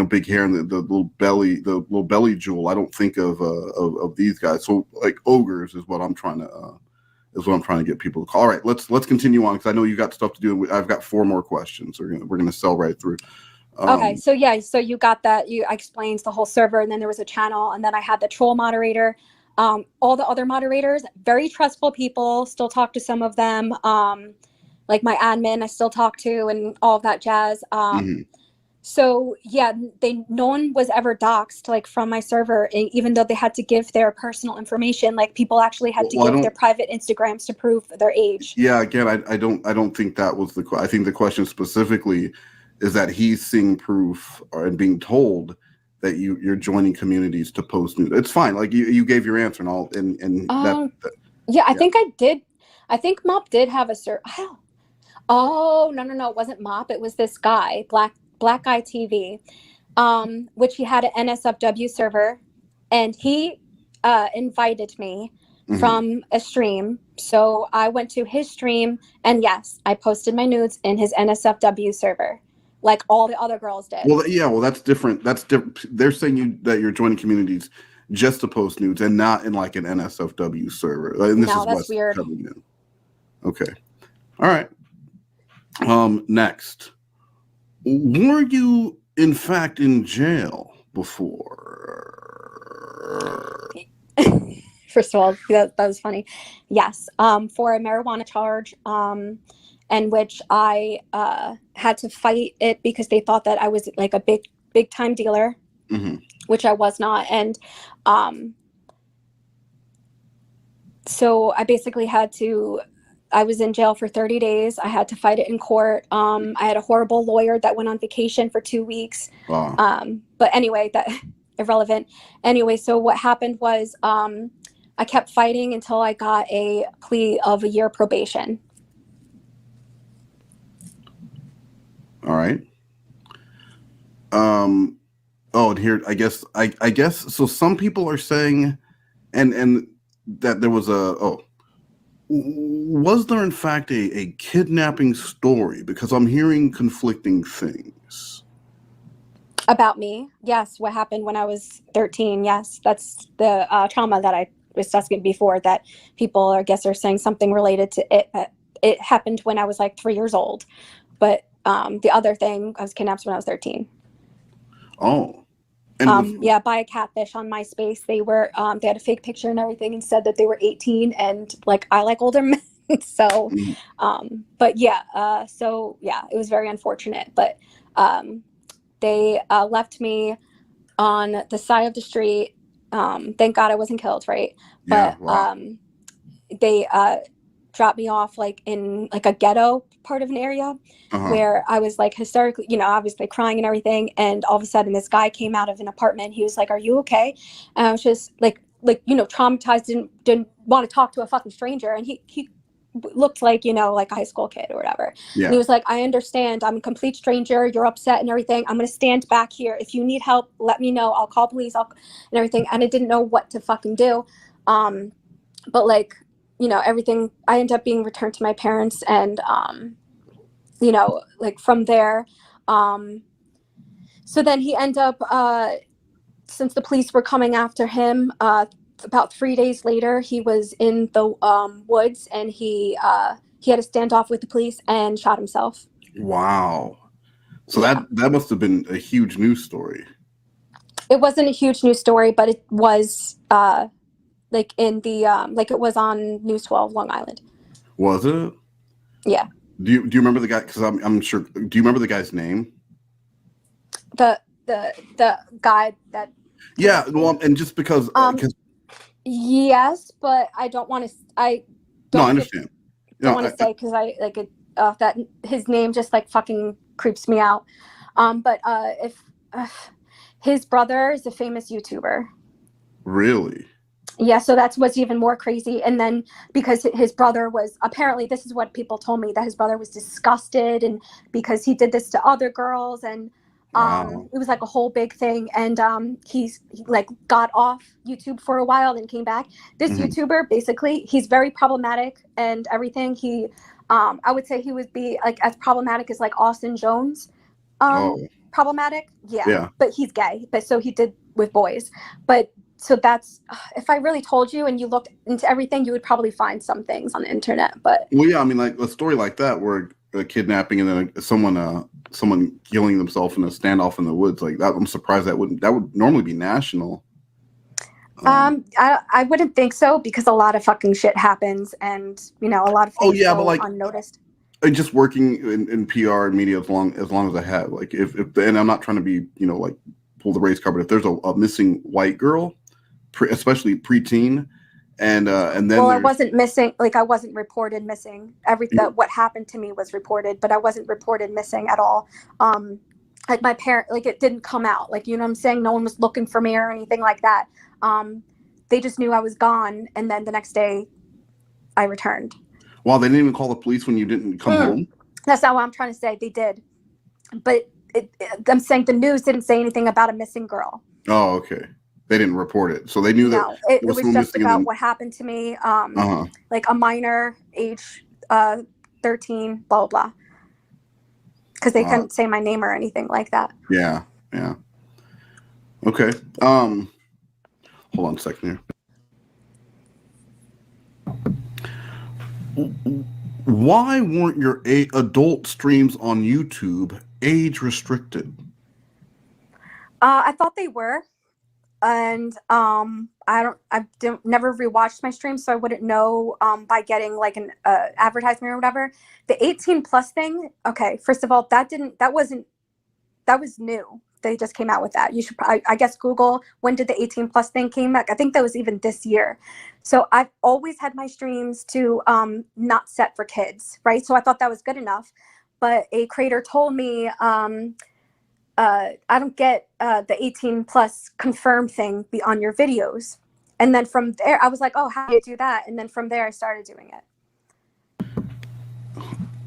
big hair and the little belly jewel. I don't think of these guys. So like ogres is what I'm trying to get people to call. All right, let's continue on because I know you got stuff to do. I've got 4 more questions. We're gonna sell right through. Okay, so yeah, so you got that. I explained the whole server, and then there was a channel, and then I had the troll moderator. All the other moderators, very trustful people. Still talk to some of them. Like my admin, I still talk to, and all of that jazz. So yeah, no one was ever doxxed like from my server, even though they had to give their personal information. Like people actually had to give their private Instagrams to prove their age. Yeah, again, I don't think that was the. I think the question specifically is that he's seeing proof and being told that you're joining communities to post news. It's fine. Like you gave your answer and all, yeah, I think I did. I think Mop did have a Oh no, it wasn't Mop. It was this guy, Black Guy TV, which he had an NSFW server, and he invited me from a stream. So I went to his stream, and yes, I posted my nudes in his NSFW server, like all the other girls did. Well, that's different. That's different. They're saying that you're joining communities just to post nudes and not in like an NSFW server. And this is that's weird. Okay. All right. Next. Were you, in fact, in jail before? First of all, that was funny. Yes, for a marijuana charge, in which I had to fight it because they thought that I was like a big time dealer, which I was not. And so I basically I was in jail for 30 days. I had to fight it in court. I had a horrible lawyer that went on vacation for 2 weeks. Wow. But anyway, that irrelevant. Anyway, so what happened was I kept fighting until I got a plea of a year probation. All right. And here, I guess so. Some people are saying, and that there was was there in fact a kidnapping story? Because I'm hearing conflicting things. About me? Yes. What happened when I was 13? Yes. That's the trauma that I was discussing before, that people, I guess, are saying something related to it. But it happened when I was like 3 years old. But the other thing, I was kidnapped when I was 13. Oh. Yeah, by a catfish on MySpace. They had a fake picture and everything, and said that they were 18, and like I like older men. So, but yeah, so yeah, it was very unfortunate. But they left me on the side of the street. Thank God I wasn't killed, right? Yeah, but wow. They dropped me off like in like a ghetto part of an area where I was like hysterically, obviously crying and everything. And all of a sudden this guy came out of an apartment. He was like, "Are you okay?" And I was just like, traumatized, didn't want to talk to a fucking stranger. And he looked like, like a high school kid or whatever. Yeah. And he was like, "I understand. I'm a complete stranger. You're upset and everything. I'm going to stand back here. If you need help, let me know. I'll call police and everything." And I didn't know what to fucking do. But like, everything, I ended up being returned to my parents, and, like from there. So then he ended up, since the police were coming after him, about 3 days later, he was in the woods, and he had a standoff with the police and shot himself. Wow. So that must have been a huge news story. It wasn't a huge news story, but it was like in the like it was on News 12 Long Island. Was it? Yeah. Do you remember the guy? Because I'm sure. Do you remember the guy's name? The guy that. Yeah. Well, and just because. Yes, but I don't want to. I understand. Don't want to say, because I like it. That his name just like fucking creeps me out. But if his brother is a famous YouTuber. Really? Yeah, so that's what's even more crazy. And then because his brother was, apparently this is what people told me, that his brother was disgusted, and because he did this to other girls, and wow. It was like a whole big thing. And he like got off YouTube for a while, then came back. This YouTuber, basically, he's very problematic and everything. He I would say he would be like as problematic as like Austin Jones. Problematic, yeah. But he's gay, but so he did with boys. But so that's, if I really told you and you looked into everything, you would probably find some things on the internet. But well, yeah, I mean, like a story like that, where a kidnapping and then someone killing themselves in a standoff in the woods like that. I'm surprised that would normally be national. I wouldn't think so because a lot of fucking shit happens, and a lot of things go but like unnoticed. just working in PR and media as long as I have, like if and I'm not trying to be like pull the race card, but if there's a missing white girl, especially preteen, and then I wasn't missing, like I wasn't reported missing. What happened to me was reported, but I wasn't reported missing at all. Like my parent, like it didn't come out, like, you know what I'm saying? No one was looking for me or anything like that. They just knew I was gone, and then the next day I returned. Wow, they didn't even call the police when you didn't come home? That's not what I'm trying to say. They did. But I'm saying the news didn't say anything about a missing girl. Oh, okay. They didn't report it. So they knew that it was just about what happened to me. Like a minor, age 13, blah, blah. Because they couldn't say my name or anything like that. Yeah, yeah. Okay. Hold on a second here. Why weren't your adult streams on YouTube age restricted? I thought they were, and I never rewatched my streams, so I wouldn't know by getting like an advertisement or whatever. The 18 plus thing. Okay, first of all, that was new. They just came out with that. You should, I guess, Google when did the 18 plus thing came back. I think that was even this year. So I've always had my streams to not set for kids, right? So I thought that was good enough. But a creator told me, I don't get the 18 plus confirm thing be on your videos. And then from there, I was like, oh, how do you do that? And then from there, I started doing it.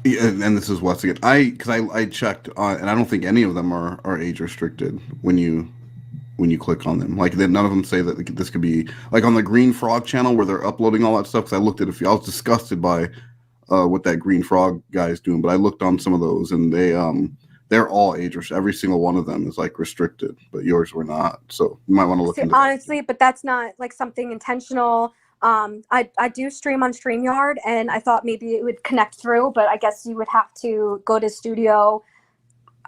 Yeah, and this is once again, I checked on, and I don't think any of them are age restricted when you click on them. Like none of them say that this could be like on the Green Frog channel where they're uploading all that stuff. Because I looked at a few, I was disgusted by what that Green Frog guy is doing. But I looked on some of those, and they're all age restricted. Every single one of them is like restricted, but yours were not. So you might want to look into honestly, but that's not like something intentional. I do stream on StreamYard, and I thought maybe it would connect through, but I guess you would have to go to studio.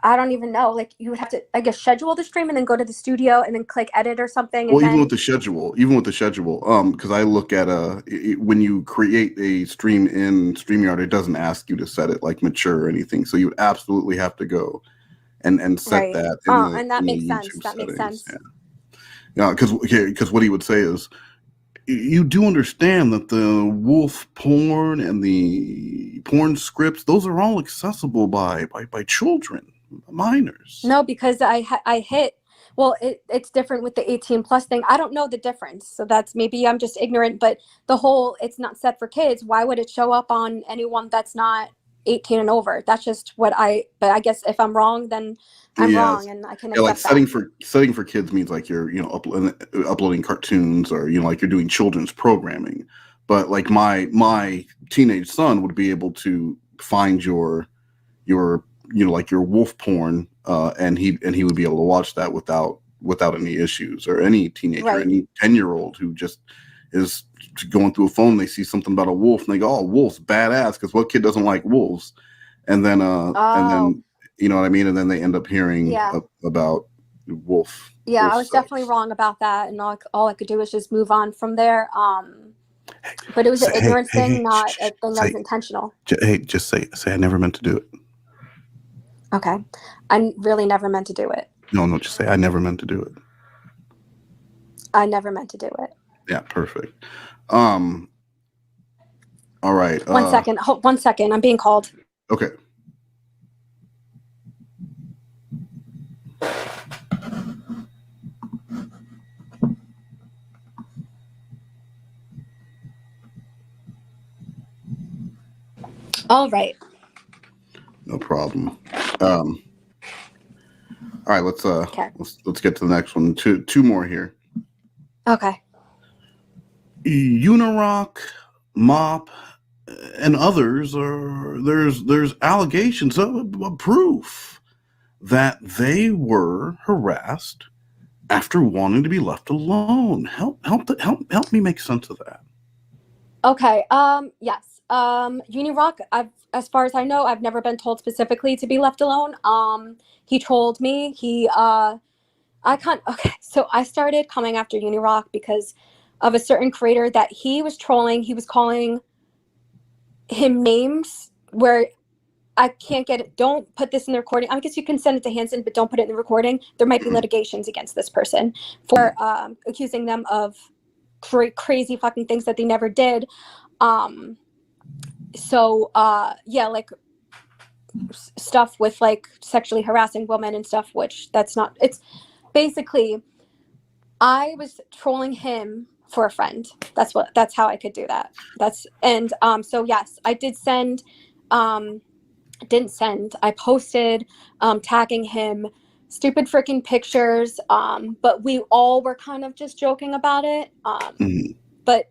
I don't even know. Like you would have to, I guess, schedule the stream and then go to the studio and then click edit or something. Well, even with the schedule, because I look at when you create a stream in StreamYard, it doesn't ask you to set it like mature or anything. So you would absolutely have to go and set that. And that makes sense. That makes sense. Yeah, because what he would say is, you do understand that the wolf porn and the porn scripts, those are all accessible by children, minors. No, because I hit, well, it's different with the 18 plus thing. I don't know the difference. So that's, maybe I'm just ignorant, but the whole, it's not set for kids. Why would it show up on anyone that's not 18 and over? That's just but I guess if I'm wrong, then I'm wrong, and I can accept like that. setting for kids means like you're uploading cartoons or like you're doing children's programming. But like my teenage son would be able to find your like your wolf porn, and he would be able to watch that without any issues. Or any teenager, any 10-year-old who just is going through a phone, they see something about a wolf and they go, oh, wolf's badass, because what kid doesn't like wolves? And then you know what I mean? And then they end up hearing about wolf. Yeah, I was definitely wrong about that, and all I could do was just move on from there. But it was an ignorance thing, not a thing that was intentional. Just say I never meant to do it. Okay. I really never meant to do it. No, just say I never meant to do it. I never meant to do it. Yeah, perfect. All right. 1 second. Hold 1 second. I'm being called. Okay. All right. No problem. All right, let's get to the next one. Two more here. Okay. Unirock, Mop, and others there's allegations of proof that they were harassed after wanting to be left alone. Help me make sense of that. Okay. Yes. Unirock, as far as I know, I've never been told specifically to be left alone. He trolled me. Okay, so I started coming after Unirock because of a certain creator that he was trolling. He was calling him names where I can't get it. Don't put this in the recording. I guess you can send it to Hanson, but don't put it in the recording. There might be litigations against this person for accusing them of crazy fucking things that they never did. Yeah, like stuff with like sexually harassing women and stuff, which it's basically, I was trolling him for a friend. That's how I could do that. So yes, I did send, didn't send, I posted, tagging him stupid freaking pictures. But we all were kind of just joking about it. But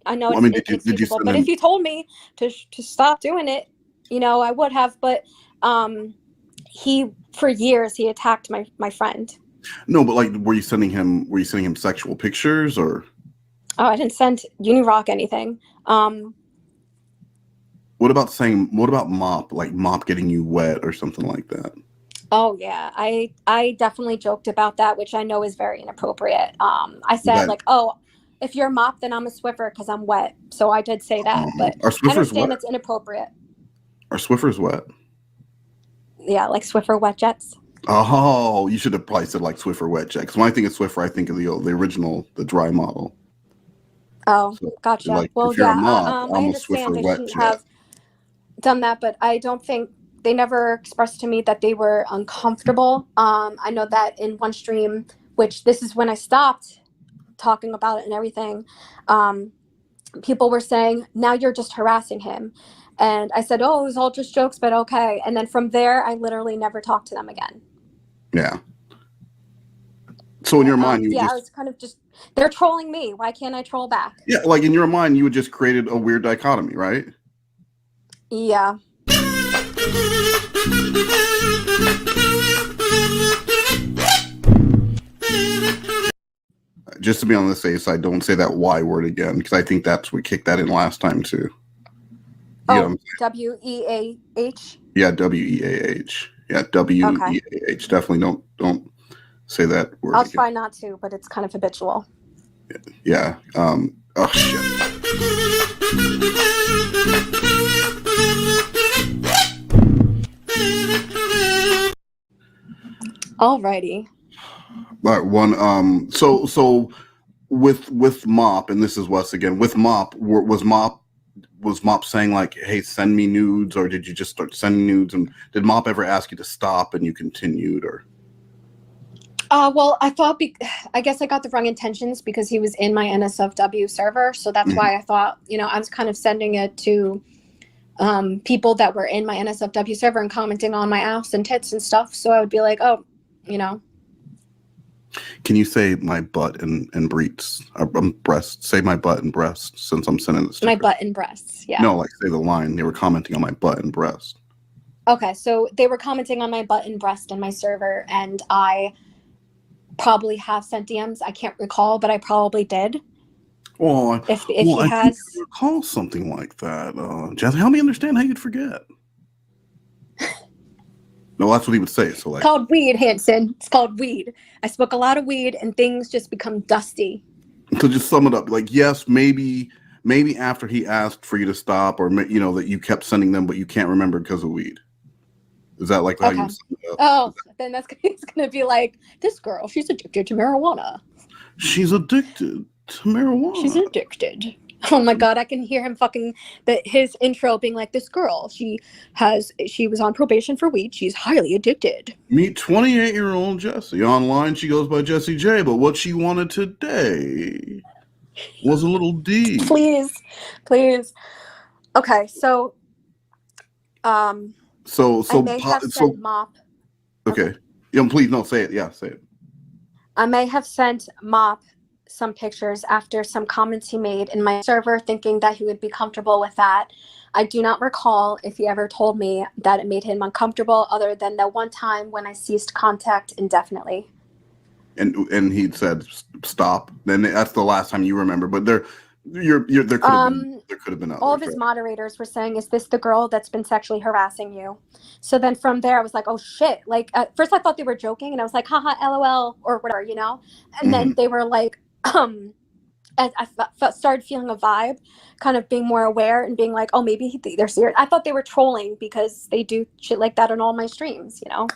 I know Well, I mean, it's did you feasible, send but him? if you told me to stop doing it, I would have, but, for years, he attacked my friend. No, but like, were you sending him sexual pictures or? Oh, I didn't send Unirock anything. What about mop? Like mop getting you wet or something like that? Oh yeah, I definitely joked about that, which I know is very inappropriate. I said like, oh, if you're a mop, then I'm a Swiffer because I'm wet. So I did say that, but Are I Swiffers understand wet? that's inappropriate. Are Swiffers wet? Yeah, like Swiffer wet jets. Oh, you should have probably said like Swiffer wet jet. Because when I think of Swiffer, I think of the original, the dry model. Oh, So, gotcha. like, Well, if you're a yeah, mop, I I'm a understand Swiffer they wet shouldn't jet. have done that, but I don't think they never expressed to me that they were uncomfortable. I know that in one stream, which this is when I stopped talking about it and everything, people were saying, now you're just harassing him. And I said, oh, it was all just jokes, but okay. And then from there, I literally never talked to them again. Yeah. So in your mind, you would I just was kind of just, they're trolling me. Why can't I troll back? yeah, like in your mind, you would just created a weird dichotomy, right? Yeah. Just to be on the safe side, don't say that Y word again because I think that's what kicked that in last time too. Oh, WEAH. Yeah, WEAH. Yeah, WEAH. Definitely don't say that word. I'll again. try not to, but it's kind of habitual. Yeah. Oh shit. Alrighty. But one. So with Mop, and this is Wes again. With Mop, was Mop saying like, "Hey, send me nudes," or did you just start sending nudes? And did Mop ever ask you to stop and you continued, or? Well, I guess I got the wrong intentions because he was in my NSFW server. So that's why I thought, I was kind of sending it to people that were in my NSFW server and commenting on my ass and tits and stuff. So I would be like, oh, Can you say my butt and breasts? Breast. Say my butt and breast since I'm sending this. My butt and breasts. Yeah. No, like say the line. They were commenting on my butt and breast. Okay. So they were commenting on my butt and breast in my server, and I probably have sent DMs. I can't recall, but I probably did. Well, if he has recall something like that, Jessi, help me understand how you'd forget. No, that's what he would say. So like, it's called weed, Hanson. It's called weed. I smoke a lot of weed, and things just become dusty. So just sum it up. Like, yes, maybe after he asked for you to stop, or that you kept sending them, but you can't remember because of weed. Is that like how you sum it up? Oh, then it's gonna be like, this girl, she's addicted to marijuana. She's addicted to marijuana. She's addicted. Oh my god, I can hear him his intro being like, this girl, she was on probation for weed. She's highly addicted. Meet 28-year-old Jessi. Online, she goes by Jessi J, but what she wanted today was a little D. Please. Okay, so I may have sent Mop. Okay. Yeah, please no, say it. Yeah, say it. I may have sent Mop some pictures after some comments he made in my server, thinking that he would be comfortable with that. I do not recall if he ever told me that it made him uncomfortable, other than that one time when I ceased contact indefinitely. And he said stop. Then that's the last time you remember. But There could have been others, all of his right? moderators were saying, "Is this the girl that's been sexually harassing you?" So then from there, I was like, "Oh shit!" Like at first, I thought they were joking, and I was like, "Haha, LOL," or whatever, you know. And then they were like, I started feeling a vibe, kind of being more aware and being like, "Oh, maybe they're serious." I thought they were trolling because they do shit like that on all my streams, you know.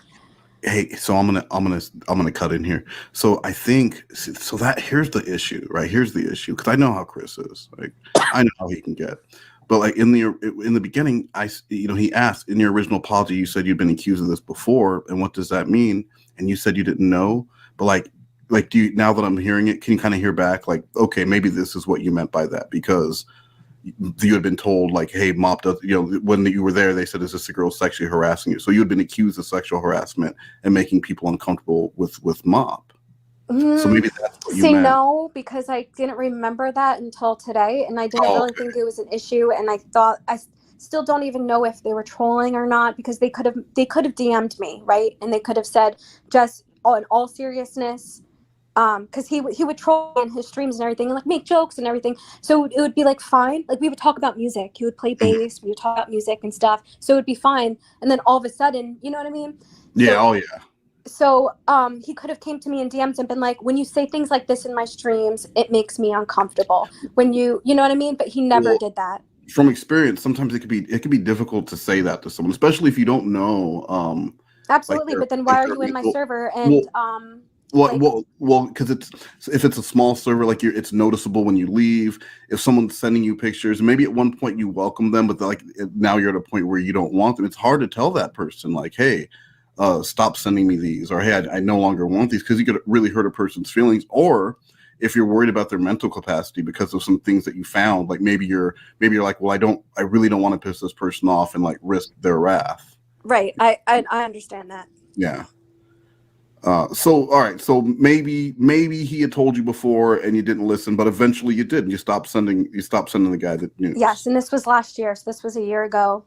Hey, so I'm gonna cut in here. So I think so that here's the issue, right? Here's the issue because I know how Chris is. Like I know how he can get, but like in the beginning, he asked in your original apology, you said you'd been accused of this before, and what does that mean? And you said you didn't know, but like do you, now that I'm hearing it, can you kind of hear back? Like, okay, maybe this is what you meant by that because you had been told like, hey, Mop does, when you were there, they said, is this a girl sexually harassing you? So you had been accused of sexual harassment and making people uncomfortable with Mop. So maybe that's what you meant. No, because I didn't remember that until today, and I didn't really think it was an issue, and I thought I still don't even know if they were trolling or not because they could have DM'd me, right? And they could have said, just in all seriousness, because he would troll in his streams and everything and like make jokes and everything, so it would be like fine, like we would talk about music, he would play bass, we would talk about music and stuff, so it would be fine, and then all of a sudden, you know what I mean? So he could have came to me in DMs and been like, when you say things like this in my streams, it makes me uncomfortable, when you know what I mean, but he never did that. From experience, sometimes it could be difficult to say that to someone, especially if you don't know. Absolutely, but then why are you in my server? And well, because if it's a small server, like it's noticeable when you leave. If someone's sending you pictures, maybe at one point you welcome them, but like now you're at a point where you don't want them. It's hard to tell that person, like, hey, stop sending me these, or hey, I no longer want these, because you could really hurt a person's feelings. Or if you're worried about their mental capacity because of some things that you found, like maybe you're like, well, I really don't want to piss this person off and like risk their wrath. Right. I understand that. Yeah. So all right, so maybe he had told you before and you didn't listen, but eventually you did, and you stopped sending the guy that news. Yes, and this was last year, so this was a year ago.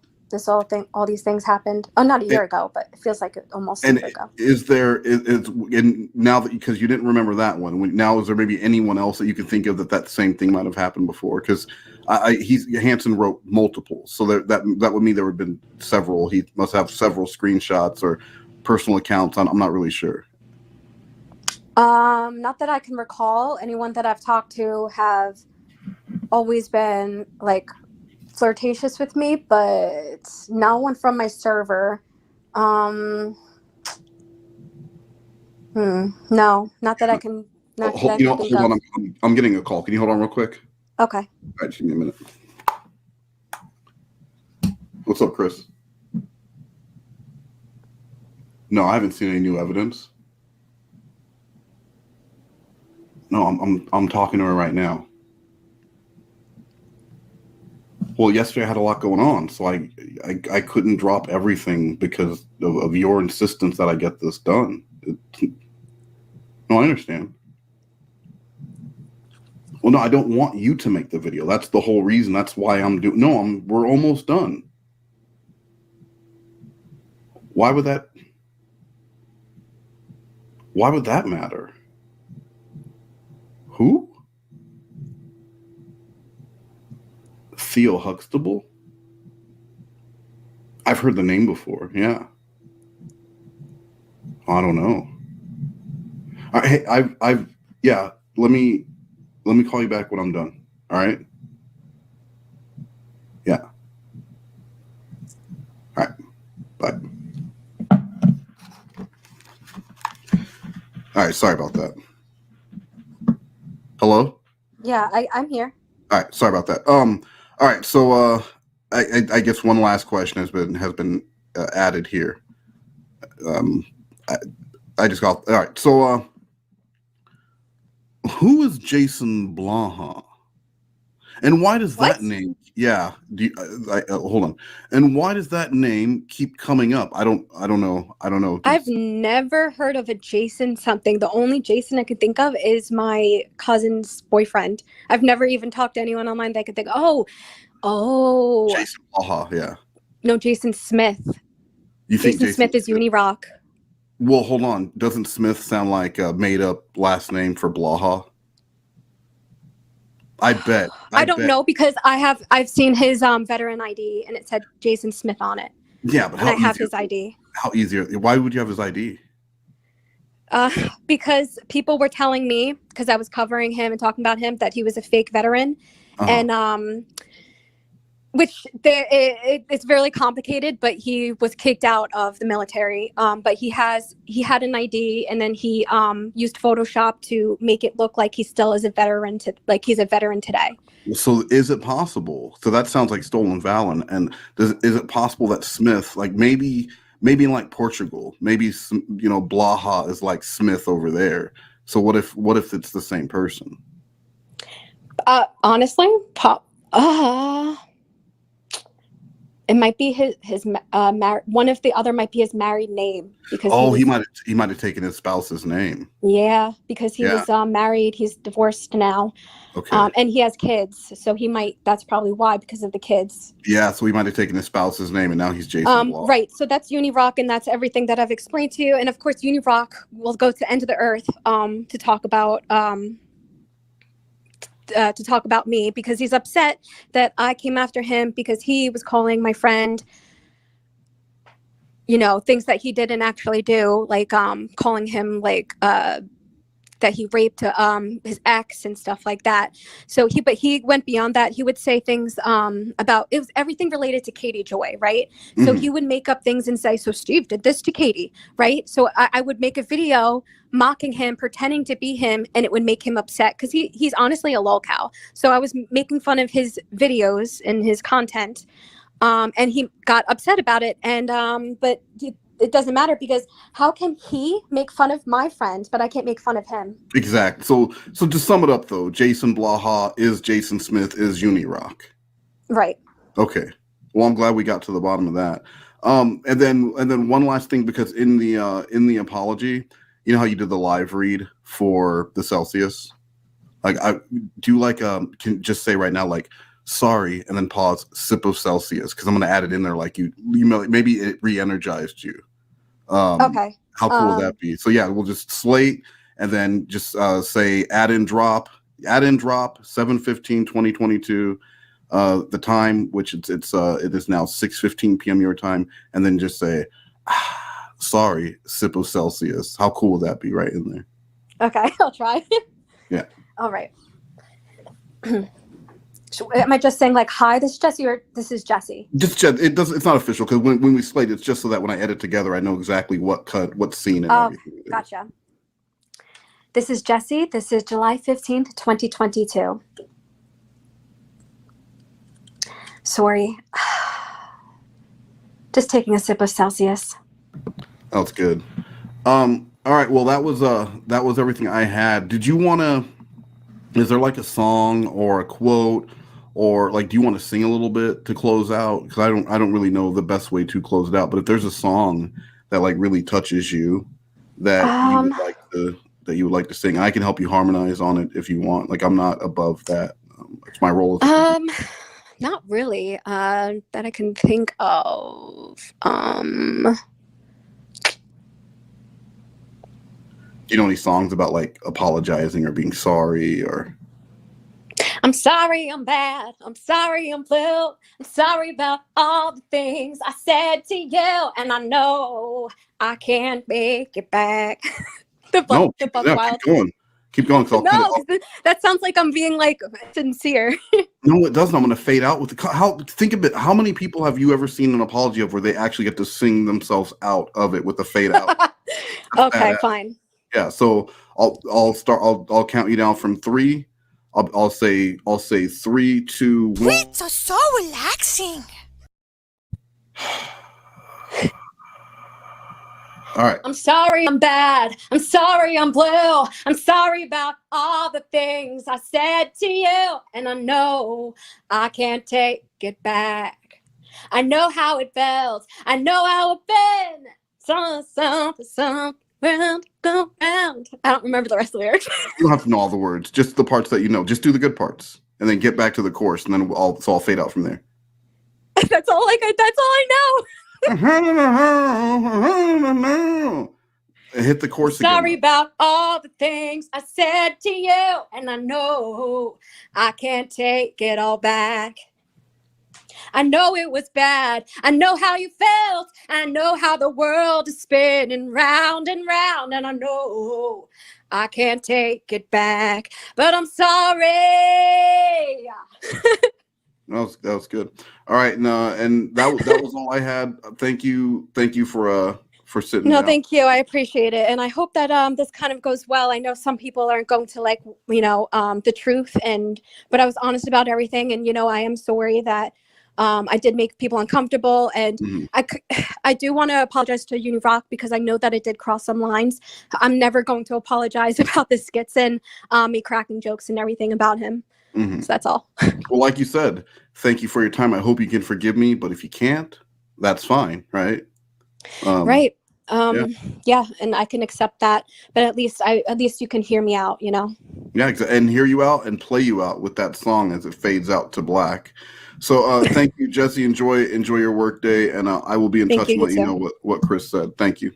All these things happened. Oh, not a year ago, but it feels like almost a year ago. Is now that, because you didn't remember that one, now is there maybe anyone else that you can think of that same thing might have happened before? Because Hansen wrote multiple, so that would mean there would have been several. He must have several screenshots or personal accounts. I'm not really sure. Not that I can recall. Anyone that I've talked to have always been like flirtatious with me, but no one from my server. No, not that I can. Hold on. I'm getting a call. Can you hold on real quick? Okay. All right, just give me a minute. What's up, Chris? No, I haven't seen any new evidence. No, I'm talking to her right now. Well, yesterday I had a lot going on, so I couldn't drop everything because of your insistence that I get this done. No, I understand. Well, no, I don't want you to make the video. That's the whole reason. That's why I'm doing. No, we're almost done. Why would that matter? Who? Theo Huxtable? I've heard the name before. Yeah. I don't know. Hey, yeah. Let me call you back when I'm done. All right. Yeah. All right. Bye. All right. Sorry about that. Hello? Yeah, I'm here. All right. Sorry about that. All right. So I guess one last question has been added here. I just got all right. So who is Jason Blaha? And why does that name? Yeah. Hold on. And why does that name keep coming up? I don't know. I've never heard of a Jason something. The only Jason I could think of is my cousin's boyfriend. I've never even talked to anyone online that I could think, oh. Jason Blaha, yeah. No, Jason Smith. You think Jason Smith is Unirock. Well, hold on. Doesn't Smith sound like a made-up last name for Blaha? I bet. I don't know because I've seen his veteran ID and it said Jason Smith on it. Yeah, but and I have his ID. How easier? Why would you have his ID? Because people were telling me, because I was covering him and talking about him, that he was a fake veteran, and which it's very complicated. But he was kicked out of the military. But he had an ID, and then he used Photoshop to make it look like he still is a veteran, like he's a veteran today. So is it possible? So that sounds like stolen valor. And is it possible that Smith, like maybe in like Portugal, maybe Blaha is like Smith over there. So what if it's the same person? Honestly, it might be his one of the other might be his married name because he might have taken his spouse's name. Yeah, because he was married. He's divorced now. Okay. And he has kids, so that's probably why, because of the kids. Yeah, so he might have taken his spouse's name and now he's Jason Blah. Right. So that's Unirock, and that's everything that I've explained to you. And of course Unirock will go to End of the Earth to talk about me, because he's upset that I came after him because he was calling my friend, things that he didn't actually do, like calling him like that he raped his ex and stuff like that. So he went beyond that. He would say things about, it was everything related to Katie Joy, right? Mm-hmm. So he would make up things and say, so Steve did this to Katie, right? So I would make a video mocking him, pretending to be him, and it would make him upset because he's honestly a lolcow. So I was making fun of his videos and his content, and he got upset about it. And but it doesn't matter, because how can he make fun of my friend, but I can't make fun of him? Exactly. So to sum it up, though, Jason Blaha is Jason Smith is Unirock. Right. Okay. Well, I'm glad we got to the bottom of that. And then one last thing, because in the apology, you know how you did the live read for the Celsius? Like, I do like can just say right now, like, sorry, and then pause, sip of Celsius, because I'm going to add it in there, like you maybe it re-energized you. Okay. How cool would that be? So yeah, we'll just slate and then just say add in drop 7/15/2022, the time, which it is now 6:15 p.m. your time, and then just say sorry, sip of Celsius. How cool would that be right in there? Okay, I'll try. Yeah. All right. So am I just saying like, hi, this is Jessi, or this is Jessi? Just it's not official, because when we slate, it's just so that when I edit together, I know exactly what cut, what scene, and everything. Gotcha. This is Jessi. This is July 15th, 2022. Sorry. Just taking a sip of Celsius. That's good. All right. Well, that was everything I had. Did you want to? Is there like a song or a quote, or like, do you want to sing a little bit to close out? Because I don't really know the best way to close it out. But if there's a song that like really touches you, that you would like to sing, I can help you harmonize on it if you want. Like, I'm not above that. It's my role. Not really. That I can think of. Do you know any songs about like apologizing or being sorry, or? I'm sorry, I'm bad. I'm sorry, I'm blue. I'm sorry about all the things I said to you, and I know I can't make it back. Keep going. No, that sounds like I'm being like sincere. No, it doesn't. I'm going to fade out with think of it. How many people have you ever seen an apology of where they actually get to sing themselves out of it with the fade out? Okay, fine. Yeah, so I'll count you down from 3. I'll say 3, 2, 1. Words are so relaxing. All right. I'm sorry, I'm bad. I'm sorry, I'm blue. I'm sorry about all the things I said to you, and I know I can't take it back. I know how it felt. I know how it been. Something. Round, go round. I don't remember the rest of the lyrics. You don't have to know all the words, just the parts that you know. Just do the good parts, and then get back to the chorus, and then I'll fade out from there. That's all I know. Hit the chorus again. Sorry about all the things I said to you, and I know I can't take it all back. I know it was bad. I know how you felt. I know how the world is spinning round and round, and I know I can't take it back, but I'm sorry. That was good. All right, no, and that was all I had. Thank you for sitting No, down. thank you. I appreciate it, and I hope that this kind of goes well. I know some people aren't going to like the truth, but I was honest about everything, and I am sorry that I did make people uncomfortable, and I do want to apologize to Unirock because I know that it did cross some lines. I'm never going to apologize about the skits and me cracking jokes and everything about him. So that's all. Well, like you said, thank you for your time. I hope you can forgive me, but if you can't, that's fine, right? Right. Yeah, and I can accept that, but at least you can hear me out, Yeah, and hear you out and play you out with that song as it fades out to black. So thank you, Jessi. Enjoy your work day, and I will be in touch and let you know what Chris said. Thank you.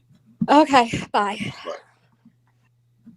Okay, bye. Bye.